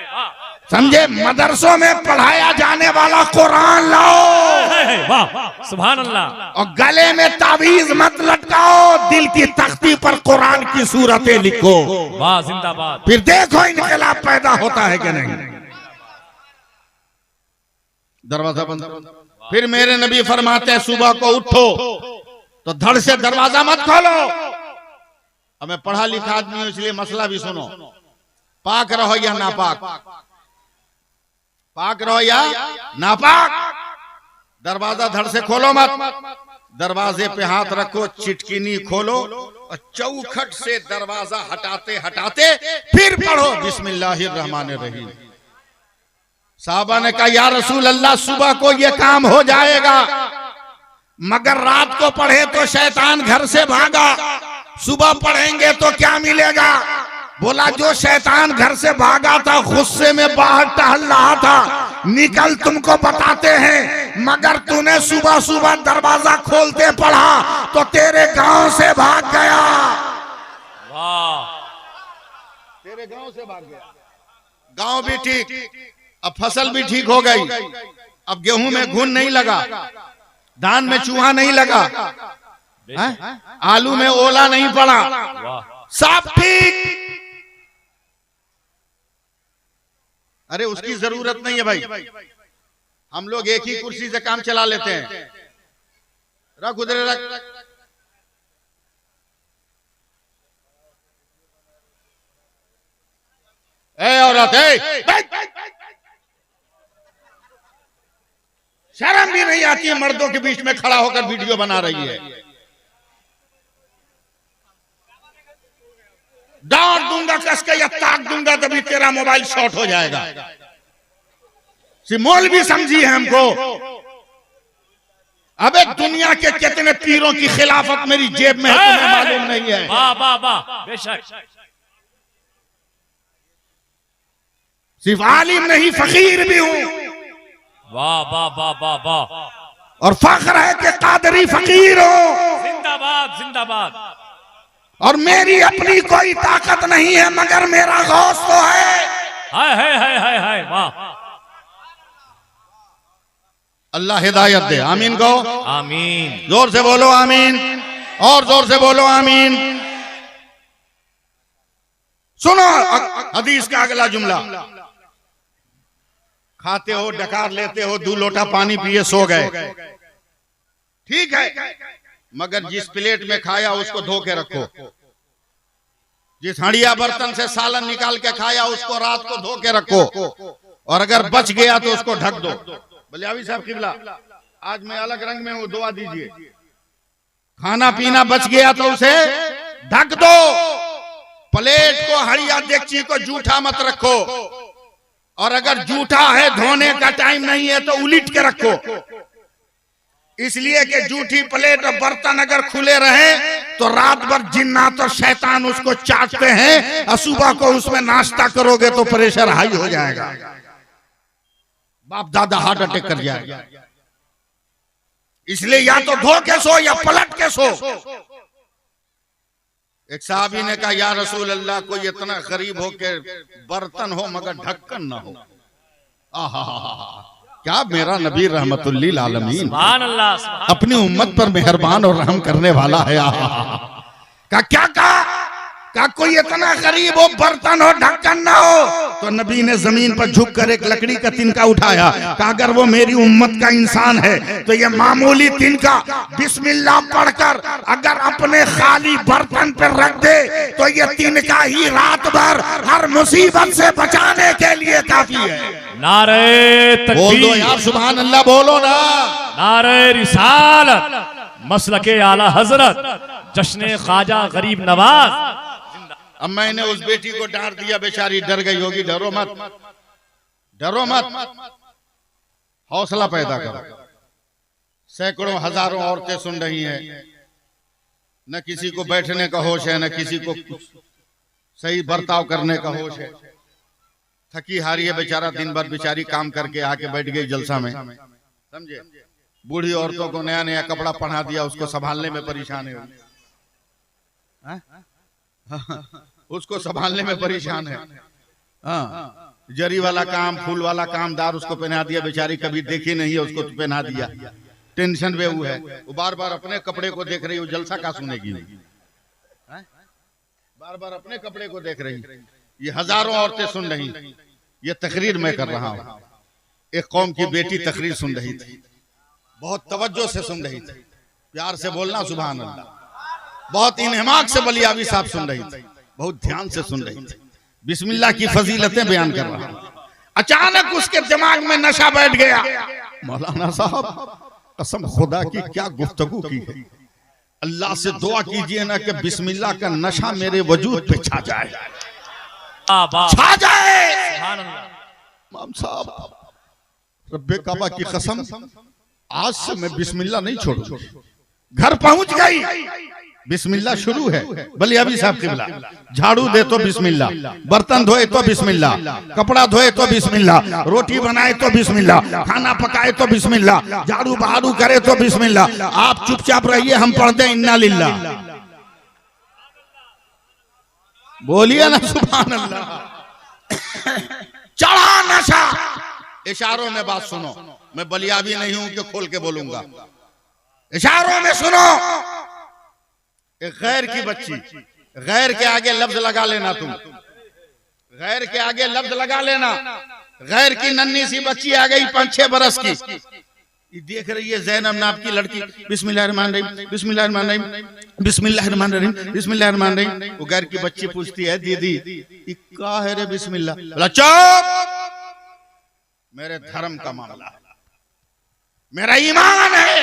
Speaker 2: समझे? मदरसों में पढ़ाया जाने वाला कुरान लाओ।
Speaker 3: वाह सुभान अल्लाह।
Speaker 2: और गले में ताबीज मत लटकाओ, दिल की तख्ती पर कुरान की सूरतें लिखो।
Speaker 3: वाह जिंदाबाद।
Speaker 2: फिर देखो इनकलाब पैदा होता है कि नहीं। दरवाजा बंद। फिर मेरे नबी फरमाते हैं सुबह को उठो तो धड़ से दरवाजा मत खोलो। अब मैं पढ़ा लिखा आदमी हूं इसलिए मसला भी सुनो। पाक रहो या नापाक, पाक रहो या नापाक, दरवाजा धड़ से खोलो मत। दरवाजे पे हाथ रखो, चिटकिनी खोलो और चौखट से दरवाजा हटाते हटाते फिर पढ़ो बिस्मिल्लाहिर्रहमानिर्रहीम। साहबा ने कहा या रसूल अल्लाह सुबह को ये काम हो जाएगा, मगर रात को पढ़े तो शैतान घर से भागा, सुबह पढ़ेंगे तो क्या मिलेगा? बोला जो शैतान घर से भागा था गुस्से में बाहर टहल रहा था, निकल तुमको बताते हैं, मगर तूने सुबह सुबह दरवाजा खोलते पढ़ा तो तेरे गांव से भाग गया।
Speaker 3: वाह।
Speaker 2: तेरे गांव से भाग गया। गांव भी ठीक, अब फसल भी ठीक हो गई, अब गेहूं में घुन नहीं लगा, धान में चूहा नहीं लगा, आलू में ओला नहीं पड़ा, सब ठीक। अरे उसकी जरूरत नहीं है भाई, हम लोग एक ही कुर्सी से काम चला लेते हैं। रख उधर रख। ए औरत, शर्म भी नहीं आती है मर्दों के बीच में खड़ा होकर वीडियो बना रही है। डांट दूंगा कस के या ताक दूंगा तभी तेरा मोबाइल शॉर्ट हो जाएगा। मौलवी समझी है हमको। अबे दुनिया के कितने पीरों की खिलाफत मेरी जेब में है तुम्हें मालूम नहीं है।
Speaker 3: वाह वाह वाह बेशक।
Speaker 2: सिर्फ आलिम नहीं फकीर भी हूं।
Speaker 3: वाह वाह वाह वाह वाह।
Speaker 2: और फख्र है कि कादरी फकीर हो।
Speaker 3: जिंदाबाद जिंदाबाद।
Speaker 2: और मेरी अपनी कोई ताकत नहीं है मगर मेरा गौस तो है।
Speaker 3: हाय हाय हाय हाय हाय। वाह।
Speaker 2: अल्लाह हिदायत दे। आमीन कहो।
Speaker 3: आमीन।
Speaker 2: जोर से बोलो आमीन, और जोर से बोलो आमीन। सुनो हदीस का अगला जुमला। खाते हो, डकार लेते हो, 2 लोटा पानी पिए सो गए, ठीक है, मगर जिस प्लेट में खाया उसको धो के रखो। जिस हंडिया बर्तन से सालन निकाल के खाया उसको रात को धो के रखो, और अगर बच गया तो उसको ढक दो। बलियावी साहब किबला, आज मैं अलग रंग में हूं, दुआ दीजिए। खाना पीना बच गया तो उसे ढक दो। प्लेट को, हड़िया देगची को जूठा मत रखो, और अगर जूठा है धोने का टाइम नहीं है तो उलिट के रखो, इसलिए कि जूठी प्लेट और बर्तन अगर खुले रहे तो रात भर जिन्नात और शैतान उसको चाटते हैं, और सुबह को उसमें नाश्ता करोगे तो प्रेशर हाई हो जाएगा, बाप दादा हार्ट अटैक कर जाएगा। इसलिए या तो धो के सो या पलट के सो। एक साहबी ने कहा या रसूल अल्लाह, कोई इतना गरीब हो के बर्तन हो मगर ढक्कन ना हो। आहा, क्या मेरा नबी रहमतुल्लिल आलमीन,
Speaker 3: सुभान अल्लाह, सुभान
Speaker 2: अपनी उम्मत पर मेहरबान और रहम करने वाला है। का क्या कहा
Speaker 1: का कोई इतना गरीब हो, बर्तन हो, ढक्कन ना हो, तो नबी ने जमीन पर झुक कर एक लकड़ी का तिनका उठाया, कहा अगर वो मेरी उम्मत का इंसान है तो ये मामूली तिनका बिस्मिल्लाह पढ़कर अगर अपने खाली बर्तन पर रख दे तो ये तिनका ही रात भर हर मुसीबत से बचाने के लिए काफी है।
Speaker 3: नारे
Speaker 1: बोल दो
Speaker 3: तकबीर,
Speaker 1: यार सुभान अल्लाह, बोलो ना।
Speaker 3: नारे रिसालत, मसलके आला हजरत, जश्न ख्वाजा गरीब नवाज।
Speaker 2: अब मैंने उस बेटी को डांट दिया, बेचारी डर गई होगी। डरो मत, डरो मत, हौसला पैदा करो। सैकड़ों हजारों औरतें सुन रही हैं, न किसी को बैठने का होश है, न किसी को सही बर्ताव करने का होश है। थकी हारी है बेचारा, दिन भर बेचारी काम करके आके बैठ गई जलसा में, समझे। बूढ़ी औरतों को नया नया कपड़ा पहना दिया, उसको संभालने में परेशान है, उसको संभालने में परेशान है। हाँ, जरी वाला काम, फूल वाला काम दार उसको पहना दिया, बेचारी कभी देखी नहीं है, उसको पहना दिया। टेंशन में वो है, वो बार बार अपने कपड़े को देख रही है, जलसा का सुनेगी, बार बार अपने कपड़े को देख रही। ये हजारों औरतें सुन रही, ये तकरीर मैं कर रहा हूँ। एक कौम की बेटी तकरीर सुन रही थी, बहुत तवज्जो से सुन रही थी, प्यार से बोलना सुभान अल्लाह। बहुत इन्हिमाक से बलियावी साहब सुन रही थी, बहुत ध्यान से सुन रही थी, बिस्मिल्लाह की फजीलतें बयान कर रहा हूं। अचानक उसके दिमाग में नशा बैठ गया। मौलाना साहब कसम खुदा की क्या गुफ्तगू की है, अल्लाह से दुआ कीजिए ना कि बिस्मिल्लाह का नशा मेरे वजूद पे छा जाए, छा जाए। इमाम साहब रब्बे काबा की कसम, आज से मैं बिस्मिल्लाह नहीं छोड़ूंगा। घर पहुंच गई, बिस्मिल्लाह शुरू है। बलियावी साहब किबला, झाड़ू दे तो बिस्मिल्लाह, बर्तन धोए तो बिस्मिल्लाह, कपड़ा धोए तो बिस्मिल्लाह, रोटी बनाए तो बिस्मिल्लाह, खाना पकाए तो बिस्मिल्लाह, झाड़ू बहारू करे तो बिस्मिल्लाह। आप चुपचाप रहिए, हम पढ़ते हैं इन्ना लिल्लाह। बोलिए ना सुभान अल्लाह। चढ़ा नशा। इशारों में बात सुनो, मैं बलियावी नहीं हूं कि खोल के बोलूंगा, इशारों में सुनो। एक गैर की बच्ची, गैर के आगे लफ्ज लगा लेना, तुम गैर के आगे लफ्ज लगा लेना। गैर की नन्ही सी बच्ची आ गई 5-6 बरस की, ये देख रही है ज़ैनब नाम की लड़की, बिस्मिल्लाहिर्रहमानिर्रहीम, बिस्मिल्लाहिर्रहमानिर्रहीम, बिस्मिल्लाहिर्रहमानिर्रहीम, बिस्मिल्लाहिर्रहमानिर्रहीम। वो गैर की बच्ची पूछती है, दीदी ये क्या है रे बिस्मिल्लाह? बोला चुप, मेरे धर्म का मामला है, मेरा ईमान है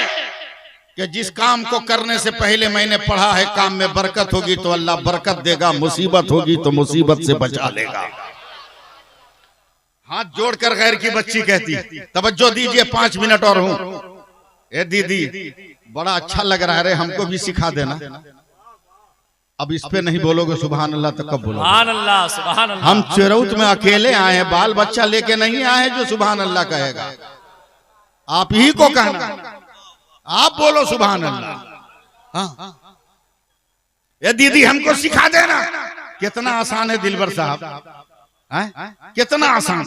Speaker 2: कि जिस काम को करने से पहले मैंने पढ़ा है काम में बरकत होगी तो अल्लाह बरकत देगा, मुसीबत होगी तो मुसीबत से बचा लेगा। हाथ जोड़कर गैर की बच्ची कहती, तवज्जो दीजिए 5 मिनट और हूं। ए दीदी बड़ा अच्छा लग रहा है रे, हमको भी सिखा देना। अब इस पे नहीं बोलोगे सुभान अल्लाह तो कब बोलोगे?
Speaker 3: सुभान अल्लाह, सुभान अल्लाह।
Speaker 2: हम चिरौत में अकेले आए हैं, बाल बच्चा लेके नहीं आए हैं जो सुभान अल्लाह कहेगा। आप ही को कहना, आप बोलो सुभान अल्लाह। हाँ, ये दीदी हमको सिखा देना। कितना आसान है दिलबर साहब, कितना आसान।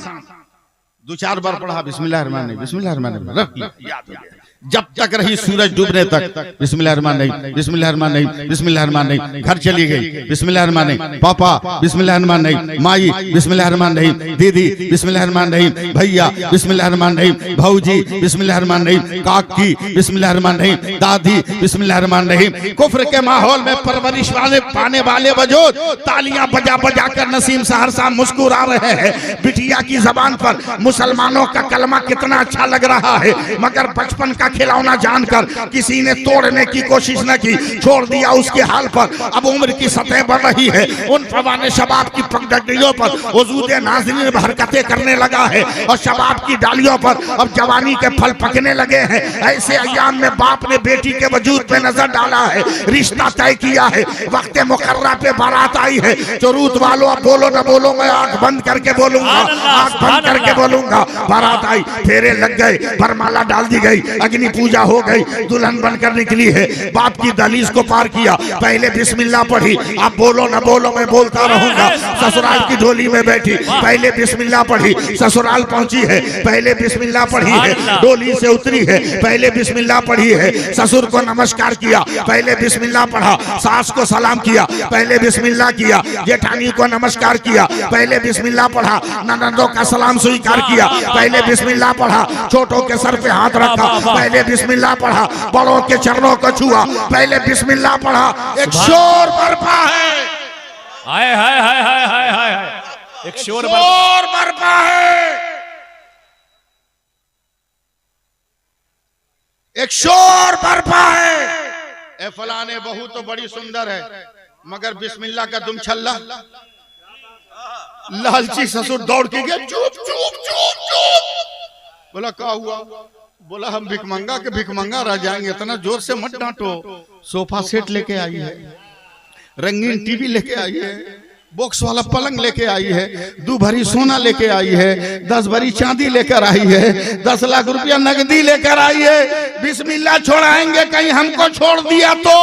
Speaker 2: 2-4 बार पढ़ा बिस्मिल्लाहिर्रहमानिर्रहीम, बिस्मिल्लाहिर्रहमानिर्रहीम, जब तक रही सूरज डूबने तक बिस्मिल्लाहिर्रहमानिर्रहीम, बिस्मिल्लाहिर्रहमानिर्रहीम, बिस्मिल्लाहिर्रहमानिर्रहीम। घर चली गई, बिस्मिल्लाहिर्रहमानिर्रहीम। पापा बिस्मिल्लाहिर्रहमानिर्रहीम, माई बिस्मिल्लाहिर्रहमानिर्रहीम, दीदी बिस्मिल्लाहिर्रहमानिर्रहीम, भैया बिस्मिल्लाहिर्रहमानिर्रहीम, भौजी बिस्मिल्लाहिर्रहमानिर्रहीम, काकी बिस्मिल्लाहिर्रहमानिर्रहीम, दादी बिस्मिल्लाहिर्रहमानिर्रहीम। कुफ्र के माहौल में परवरिश पाने वाले वजूद तालियां बजा बजा कर नसीम सहर साहब मुस्कुरा रहे हैं। बिटिया की जबान पर मुसलमानों का कलमा कितना अच्छा लग रहा है, मगर बचपन का खिलौना जानकर किसी ने तोड़ने की कोशिश न की, छोड़ दिया उसके हाल पर। अब उम्र की सतह बढ़ रही है, उन फवाने शबाब की पगडंडियों पर वजूद नाज़रीन हरकतें करने लगा है और शबाब की डालियों पर अब जवानी के फल पकने लगे हैं। ऐसे अय्याम में बाप ने बेटी के वजूद पे नजर डाला है, रिश्ता तय किया है, वक्त मुकर्रा पे बारात आई है। चुरूत वालों अब बोलो न बोलो, मैं आंख बंद करके बोलूंगा, आंख बंद करके बोलूंगा। बारात आई, फेरे लग गए, बरमाला डाल दी गई, अगली
Speaker 1: अग्नि पूजा हो गई, दुल्हन बनकर निकली है, बाप की दहलीज को पार किया, पहले बिस्मिल्लाह पढ़ी, आप बोलो ना बोलो मैं बोलता रहूंगा। ससुराल की ढोली में बैठी, पहले बिस्मिल्लाह पढ़ी, ससुराल पहुंची है, पहले बिस्मिल्लाह पढ़ी है, डोली से उतरी है, पहले बिस्मिल्लाह पढ़ी है, ससुर को नमस्कार किया, पहले बिस्मिल्लाह पढ़ा, सास को सलाम किया, पहले बिस्मिल्लाह किया, जेठानी को नमस्कार किया, पहले बिस्मिल्लाह पढ़ा, ननदों का सलाम स्वीकार किया, पहले बिस्मिल्लाह पढ़ा, छोटों के सर पे हाथ रखा, पहले बिस्मिल्लाह पढ़ा, बड़ों के चरणों को छुआ, पहले बिस्मिल्लाह पढ़ा। एक शोर बरपा है,
Speaker 3: हाय हाय हाय हाय हाय हाय हाय, एक शोर
Speaker 1: बरपा है, एक शोर बरपा है।
Speaker 2: ए फलाने बहू तो बड़ी सुंदर है, मगर बिस्मिल्लाह का दुम छल्ला। लालची ससुर दौड़ के गया, चुप चुप चुप चुप। बोला क्या हुआ? बोला हम भिकमंगा के भिकमंगा रह जाएंगे, इतना जोर से मत डांटो। सोफा सेट लेके आई है, रंगीन टीवी लेके आई है, बॉक्स वाला पलंग लेके आई है, 2 भरी सोना लेके आई है, 10 भरी चांदी लेकर आई है, 10 लाख रुपया नगदी लेकर आई है। बिस्मिल्लाह छोड़ाएंगे, कहीं हमको छोड़ दिया तो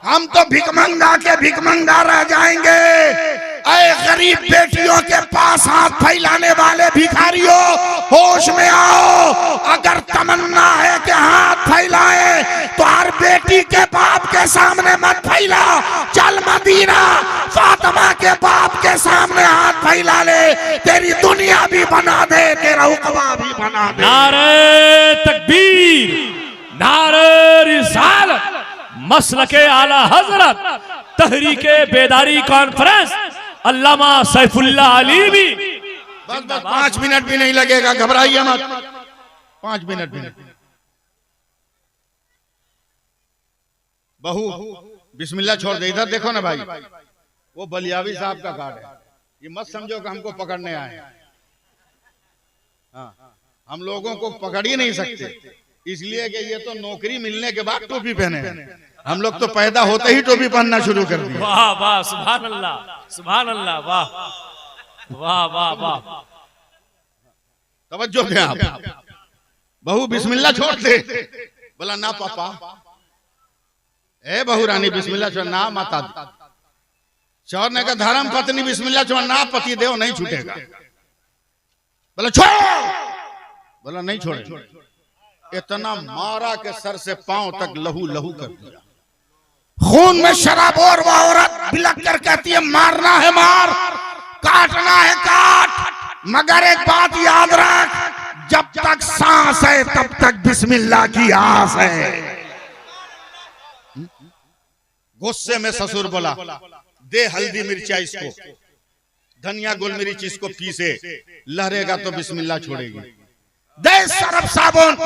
Speaker 1: हम तो भिकमंगा के भिकमंगा रह जाएंगे। ऐ गरीब बेटियों के पास हाथ फैलाने वाले भिखारियों, होश में आओ। अगर तमन्ना है कि हाथ फैलाए तो हर बेटी के बाप के सामने मत फैला, चल मदीना फातिमा के बाप के सामने हाथ फैला ले, तेरी दुनिया भी बना दे, तेरा उकबा भी बना दे।
Speaker 3: नारे तकबीर, नारे रिसालत, मसलके आला हजरत, तहरीके बेदारी कॉन्फ्रेंस, अल्लामा सैफुल्लाह अलीवी।
Speaker 2: बस 5 मिनट भी नहीं लगेगा, घबराइए मत, 5 मिनट भी नहीं। बहू बिस्मिल्लाह छोड़ दे, इधर देखो ना भाई, वो बलियावी साहब का कार्ड है, ये मत समझो कि हमको पकड़ने आए। हाँ, हम लोगों को पकड़ ही नहीं सकते, इसलिए कि ये तो नौकरी मिलने के बाद टोपी पहने हैं। हम लोग तो पैदा होते ही टोपी पहनना शुरू कर दिया।
Speaker 3: वाह वाह, सुभान अल्लाह, सुभान अल्लाह, वाह वाह वाह वाह।
Speaker 2: तवज्जो दें आप। बहू बिस्मिल्लाह छोड़ दे। बोला ना पापा, ए बहू रानी बिस्मिल्लाह छोड़, ना माता चौर ने कहा धर्म पत्नी बिस्मिल्लाह छोड़, ना पति देव नहीं छूटेगा। बोला छोड़, बोला नहीं छोड़े। इतना मारा के सर से पांव तक लहू लहू कर दिया।
Speaker 1: खून में शराब और वह औरत बिलक कर कहती है मारना है मार, काटना है काट, मगर एक बात याद रख, जब तक सांस है तब तक बिस्मिल्लाह की आस है।
Speaker 2: गुस्से में ससुर बोला दे हल्दी मिर्चा इसको, धनिया गोल मिर्च इसको पीसे, लहरेगा तो बिस्मिल्लाह छोड़ेगी।
Speaker 1: दे सरफ साबुन,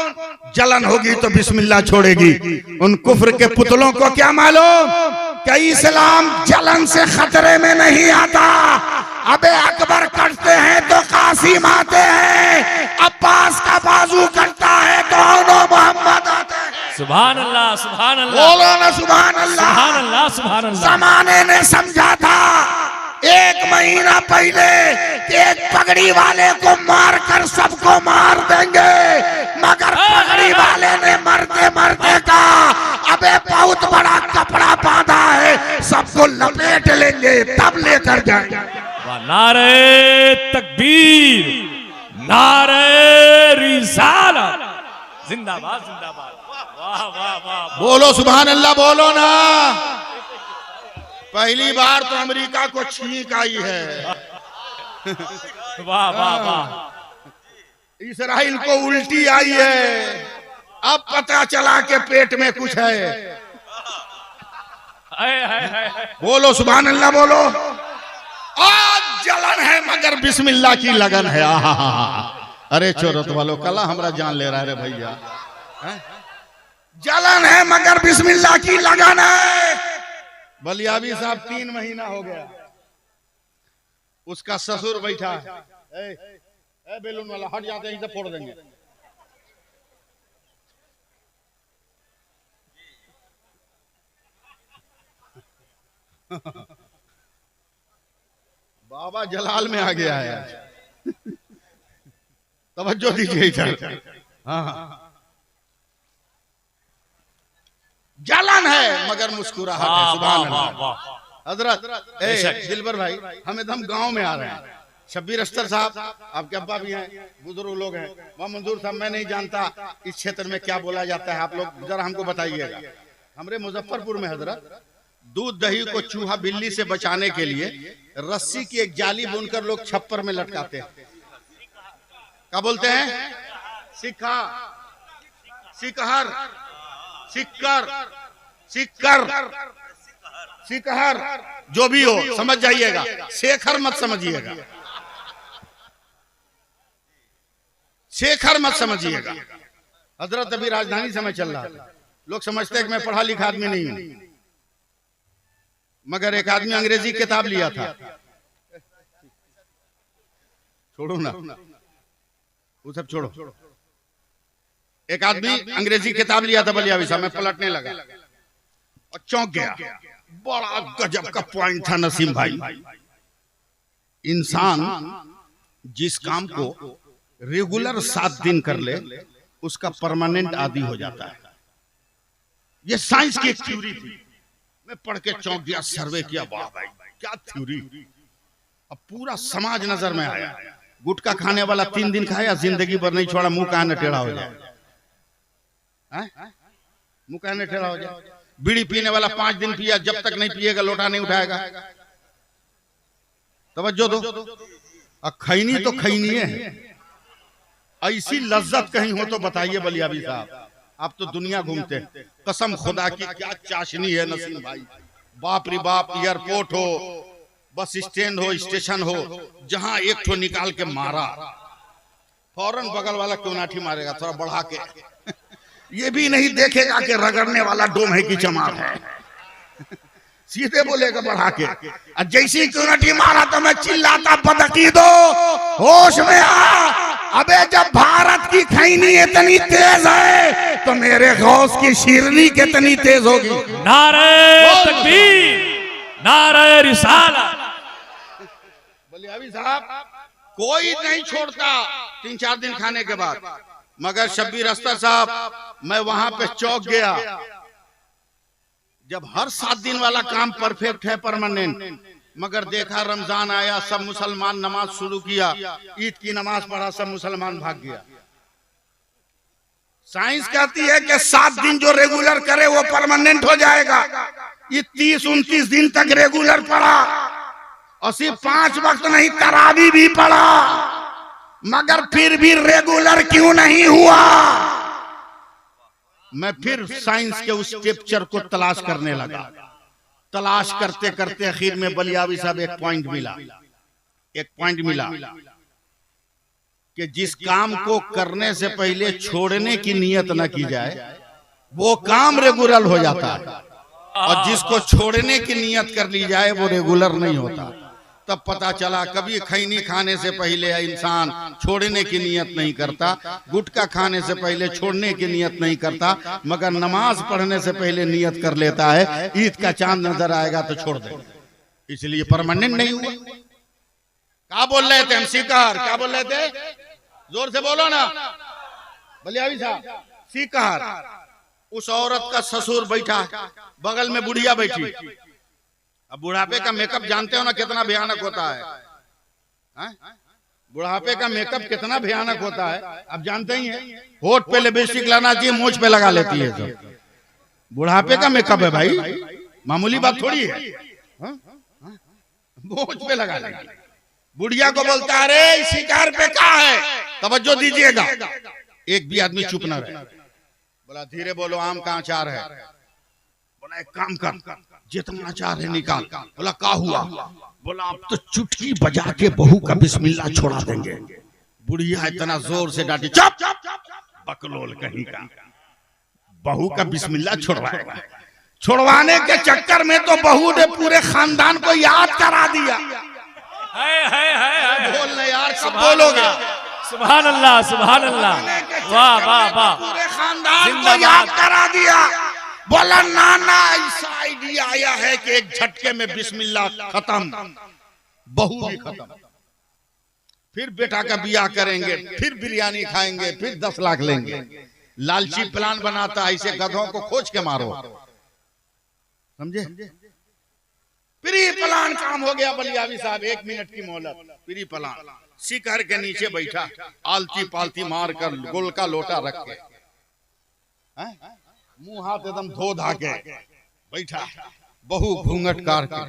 Speaker 1: जलन होगी तो बिस्मिल्लाह छोड़ेगी। उन कुफ्र के पुतलों को क्या मालूम कि इस्लाम जलन से खतरे में नहीं आता। अबे अकबर कटते हैं तो कासिम आते हैं, अब्बास का बाजू कटता है तो मोहम्मद आते हैं।
Speaker 3: सुभान अल्लाह, सुभान अल्लाह,
Speaker 1: बोलो ना सुभान अल्लाह,
Speaker 3: सुभान अल्लाह, सुभान अल्लाह।
Speaker 1: जमाने ने समझा था 1 महीना पहले एक पगड़ी वाले को मारकर सबको मार देंगे, मगर पगड़ी वाले ने मरते मरते कहा अबे बहुत बड़ा कपड़ा बांधा है, सबको लपेट लेंगे तब लेकर जाएंगे।
Speaker 3: नारे तकबीर, नारे रिसालत, जिंदाबाद जिंदाबाद, वाह वाह वाह।
Speaker 2: बोलो सुभान अल्लाह, बोलो ना। पहली बार तो अमेरिका को छींक आई है,
Speaker 3: वाह वाह वाह।
Speaker 2: इजराइल को उल्टी आई है, अब पता चला के पेट में कुछ है। बोलो सुभान अल्लाह, बोलो। आज जलन है मगर बिस्मिल्लाह की लगन है। अरे चोरत वालों, कला हमरा जान ले रहा है रे भैया।
Speaker 1: जलन है मगर बिस्मिल्लाह की लगन है।
Speaker 2: बलियावी साहब 3 महीना हो गया, उसका ससुर बैठा है। ए बेलून वाला हट जाते हैं, इसे फोड़ देंगे। बाबा जलाल में आ गया है। तवज्जो दीजिए इधर। हाँ जलन है मगर मुस्कुराहट है। सुभान अल्लाह। हजरत दिलबर भाई हम एकदम गांव में आ रहे हैं। शब्बीर अख्तर साहब आपके अब्बा भी हैं, बुजुर्ग लोग हैं। वह मंजूर साहब मैं नहीं जानता इस क्षेत्र में क्या बोला जाता है, आप लोग जरा हमको बताइएगा। हमारे मुजफ्फरपुर में हजरत दूध दही को चूहा बिल्ली से बचाने के लिए रस्सी की एक जाली बुनकर लोग छप्पर में लटकाते हैं। क्या बोलते हैं? सिक्का, सिकहर, सिक्कर, सिक्कर, सिकहर, जो भी हो समझ जाइएगा, शेखर मत समझिएगा, शेखर मत समझिएगा। हजरत अभी राजधानी समय चल रहा था, लोग समझते हैं कि मैं पढ़ा लिखा आदमी नहीं हूं, मगर एक आदमी अंग्रेजी किताब लिया था। छोड़ो ना वो सब छोड़ो। एक आदमी अंग्रेजी किताब लिया था बलियावी साहब, मैं पलटने लगा और चौंक गया। बड़ा गजब का पॉइंट था नसीम भाई। इंसान जिस काम को रेगुलर 7 दिन कर ले उसका परमानेंट आदी हो जाता है। ये साइंस की एक थ्योरी थी। मैं पढ़ के चौंक गया, सर्वे किया, वाह भाई क्या थ्योरी। अब पूरा समाज नजर में आया। गुटखा खाने वाला 3 दिन खाया, जिंदगी भर नहीं छोड़ा, मुंह कहां न टेढ़ा हो जाए, मुंह कहां न टेढ़ा हो जाए। बीड़ी पीने वाला 5 दिन पिया, जब तक नहीं पिएगा लोटा नहीं उठाएगा। तवज्जो दो। खैनी तो खैनी है, ऐसी लज्जत कहीं हो तो बताइए बलियावी साहब। आप तो दुनिया घूमते, कसम खुदा की क्या चाशनी है नसीम भाई। बाप रे बाप, एयरपोर्ट हो, बस स्टैंड हो, स्टेशन हो, जहां एक ठो निकाल के मारा, फौरन बगल वाला क्यों नाठी मारेगा, थोड़ा बढ़ा के। ये भी नहीं देखेगा कि रगड़ने वाला डोम है कि चमार है, सीधे बोलेगा बढ़ा के। और जैसी क्यों नाठी मारा तो मैं चिल्लाता, बदकी दो, होश में आ। अबे जब भारत की खैनी इतनी तेज है तो मेरे गौस की शिरनी कितनी तेज होगी।
Speaker 3: नारे तकबीर, नारे रिसालत।
Speaker 2: बलियावी साहब कोई नहीं छोड़ता 3-4 दिन खाने के बाद, मगर शब्बीर अख्तर साहब मैं वहां पे चौंक गया। जब हर 7 दिन वाला काम परफेक्ट है, परमानेंट, मगर देखा रमजान आया, सब मुसलमान नमाज शुरू किया, ईद की नमाज पढ़ा, सब मुसलमान भाग गया। साइंस कहती है कि 7 दिन जो रेगुलर करे वो परमानेंट हो जाएगा। ये 30-29 दिन तक रेगुलर पढ़ा और सिर्फ 5 वक्त नहीं, तरावी भी पढ़ा, मगर फिर भी रेगुलर क्यों नहीं हुआ। मैं फिर साइंस के उस स्क्रिप्चर को तलाश करने लगा। तलाश करते करते आखिर में बलियावी साहब एक पॉइंट मिला कि जिस काम को करने से पहले छोड़ने की नियत न की जाए वो काम रेगुलर हो जाता है, और जिसको छोड़ने की नियत कर ली जाए वो रेगुलर नहीं होता। तब पता चला कभी खैनी खाने से पहले इंसान छोड़ने की नियत नहीं करता, गुटखा खाने से पहले छोड़ने की नियत नहीं करता, मगर नमाज पढ़ने से पहले नियत कर लेता है ईद का चांद नजर आएगा तो छोड़ दे, इसलिए परमानेंट नहीं हुआ। क्या बोल रहे थे हम? सिकहर क्या बोल रहे थे? जोर से बोलो ना बलियावी साहब। सिकहर, उस औरत का ससुर बैठा, बगल में बुढ़िया बैठी। अब बुढ़ापे का मेकअप जानते हो ना कितना भयानक होता है? बुढ़ापे का मेकअप कितना भयानक होता है आप जानते ही हैं। होठ पे लिपस्टिक लाना चाहिए, मूंछ पे लगा लेती है सब। बुढ़ापे का मेकअप है भाई, मामूली बात थोड़ी है। मूंछ पे लगा लेगी। बुढ़िया को बोलता है अरे शिकार पे क्या है, तवज्जो दीजिएगा। एक भी आदमी चुप ना रहे। बोला धीरे बोलो, आम का अचार है। बोला एक काम कर, जितना अचार है निकाल। बोला क्या हुआ? बोला अब तो चुटकी बजा के बहू का बिस्मिल्लाह छोड़ा देंगे। बुढ़िया इतना जोर से डांटी, चुप बकलोल कहीं का, बहू का बिस्मिल्लाह छुड़वाएगा। छुड़वाने के चक्कर में तो बहू ने पूरे खानदान को याद करा दिया। बोलने यार सब बोलोगे।
Speaker 3: सुभान अल्लाह, सुभान अल्लाह, वाह वाह वाह।
Speaker 2: पूरे खानदान को याद करा दिया। बोला नाना ऐसा आइडिया आया है कि एक झटके में बिस्मिल्लाह खत्म, बहू भी खत्म। फिर बेटा का बियाह करेंगे, फिर बिरयानी खाएंगे, फिर 10 लाख लेंगे। लालची प्लान बनाता, ऐसे गधों को खोज के मारो, समझे? प्री प्लान काम हो गया बलियावी साहब, 1 मिनट की मोहलत। प्री प्लान, शिखर के नीचे बैठा, आलती पालती मार कर गोल का लोटा रख के, मुंह हाथ एकदम धो धा के बैठा, बहू घूंघट काट के।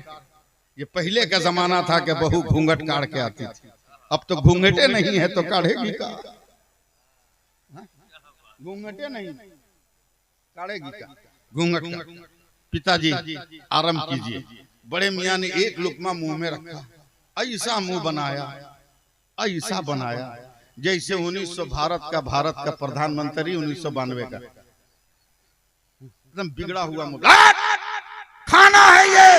Speaker 2: ये पहले का जमाना था कि बहू घूंघट काट के आती थी, अब तो घूंघटे नहीं है तो काढ़ेगी का? घूंघटे नहीं, काढ़ेगी का? घूंघट। पिताजी आराम कीजिए। बड़े मियाँ ने एक लुकमा मुंह में रखा, ऐसा मुंह बनाया, ऐसा बनाया जैसे 1900 भारत का प्रधानमंत्री 1992 का, एकदम बिगड़ा हुआ मुंह। खाना है ये।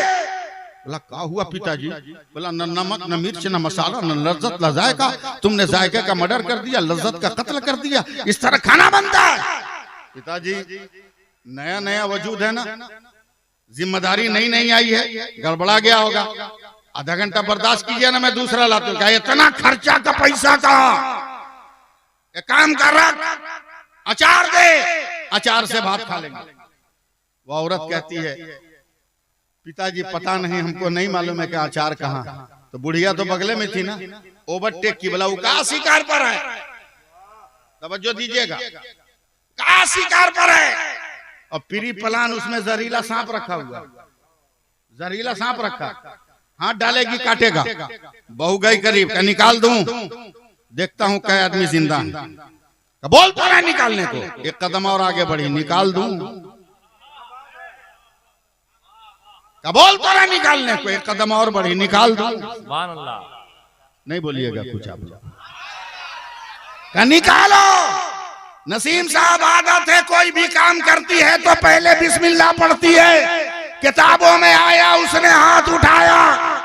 Speaker 2: बोला क्या हुआ पिताजी? बोला न नमक न मिर्च न मसाला न लज्जत न जायका, तुमने जायके का मर्डर कर दिया, लज्जत का कत्ल कर दिया, इस तरह खाना बनता है? पिताजी नया नया वजूद है ना, जिम्मेदारी नई नई आई है, गड़बड़ा गया होगा, आधा घंटा बर्दाश्त कीजिए ना, मैं दूसरा लाता हूं। क्या इतना खर्चा का पैसा कहाँ? एक काम कर रहा, अचार दे, अचार से भात खा लेंगे। वो औरत कहती है पिताजी पता नहीं, हमको नहीं मालूम है कि अचार कहाँ। तो बुढ़िया तो बगले में थी ना, ओवरटेक की, बोला वो कहाँ शिकार पर है? तवज्जो दीजिएगा, कहाँ शिकार पर है? और प्री प्लान उसमें जहरीला सांप रखा हुआ, जहरीला सांप रखा, हाथ डालेगी काटेगा। बहू गई करीब, का निकाल दूं, देखता हूं कई आदमी जिंदा है, बोल तो रहा निकालने को। एक कदम और आगे बढ़ी, निकाल दूं, बोल तो रहा निकालने को। एक कदम और बढ़ी, निकाल दूं।
Speaker 3: सुभान अल्लाह।
Speaker 2: नहीं बोलिएगा कुछ आप, का निकालो। नसीम साहब आदत है, कोई भी काम करती है तो पहले बिस्मिल्लाह पढ़ती है। किताबों में आया, उसने हाथ उठाया,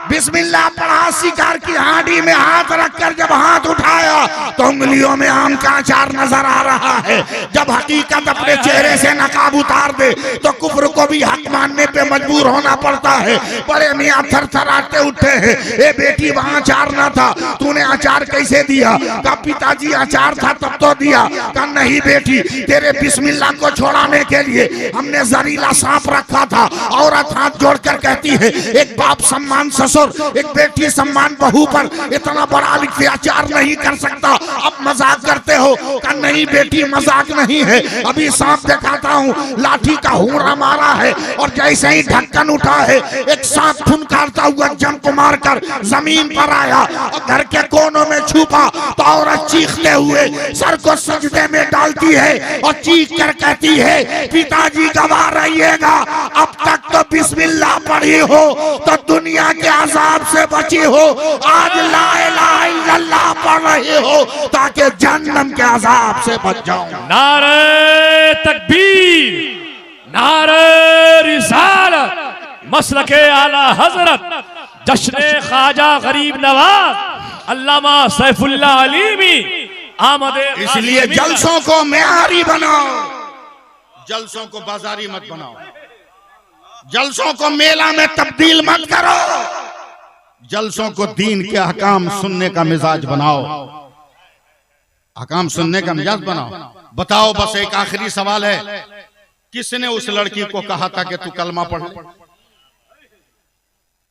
Speaker 2: बिस्मिल्लाह पढ़ा, शिकार की हांडी में हाथ रखकर जब हाथ उठाया तो उंगलियों में आम का अचार नजर आ रहा है। जब हकीकत अपने चेहरे से नकाब उतार दे तो कुफ्र को भी हक मानने पे मजबूर होना पड़ता है। बड़े मियाँ थरथराते उठे हैं, ए बेटी वहाँ अचार ना था, तूने अचार कैसे दिया? का पिताजी अचार था तब तो दिया। का नहीं बेटी, तेरे बिस्मिल्लाह को छोड़ाने के लिए हमने जहरीला सांप रखा था। औरत हाथ जोड़कर कहती है, एक बाप सम्मान ससुर, एक बेटी सम्मान बहू पर इतना बड़ा अत्याचार नहीं कर सकता। अब मजाक करते हो? का नहीं बेटी, मजाक नहीं है, अभी सांप दिखाता हूँ। लाठी का हुरा मारा है और जैसे ही ढक्कन उठा है, एक सांप फुनकारता हुआ जंप मारकर जमीन पर आया और घर के कोनों में छुपा। तो औरत चीखते हुए सर को सजदे में डालती है और चीख कर कहती है, पिताजी गवाह रहिएगा, अब तक तो बिस्मिल्लाह पढ़ी हो तो दुनिया के अजाब से बची हो, आज ला इलाहा इल्लल्लाह पढ़ रही हो ताकि जहन्नम के अजाब से बच जाओ।
Speaker 3: नारे तकबीर, नारे रिसालत, मसलके आला हजरत, जश्न ख्वाजा गरीब नवाज अल्लामा सैफुल्लाह अलीमी आमदे।
Speaker 2: इसलिए जलसों को मेआरी बनाओ, जलसों को बाजारी मत बनाओ, जलसों को मेला में तब्दील मत करो, जलसों को दीन के अहकाम सुनने का मिजाज बनाओ, अहकाम सुनने का मिजाज बनाओ। बताओ, बस एक आखिरी सवाल है, किसने उस लड़की को कहा था कि तू कलमा पढ़?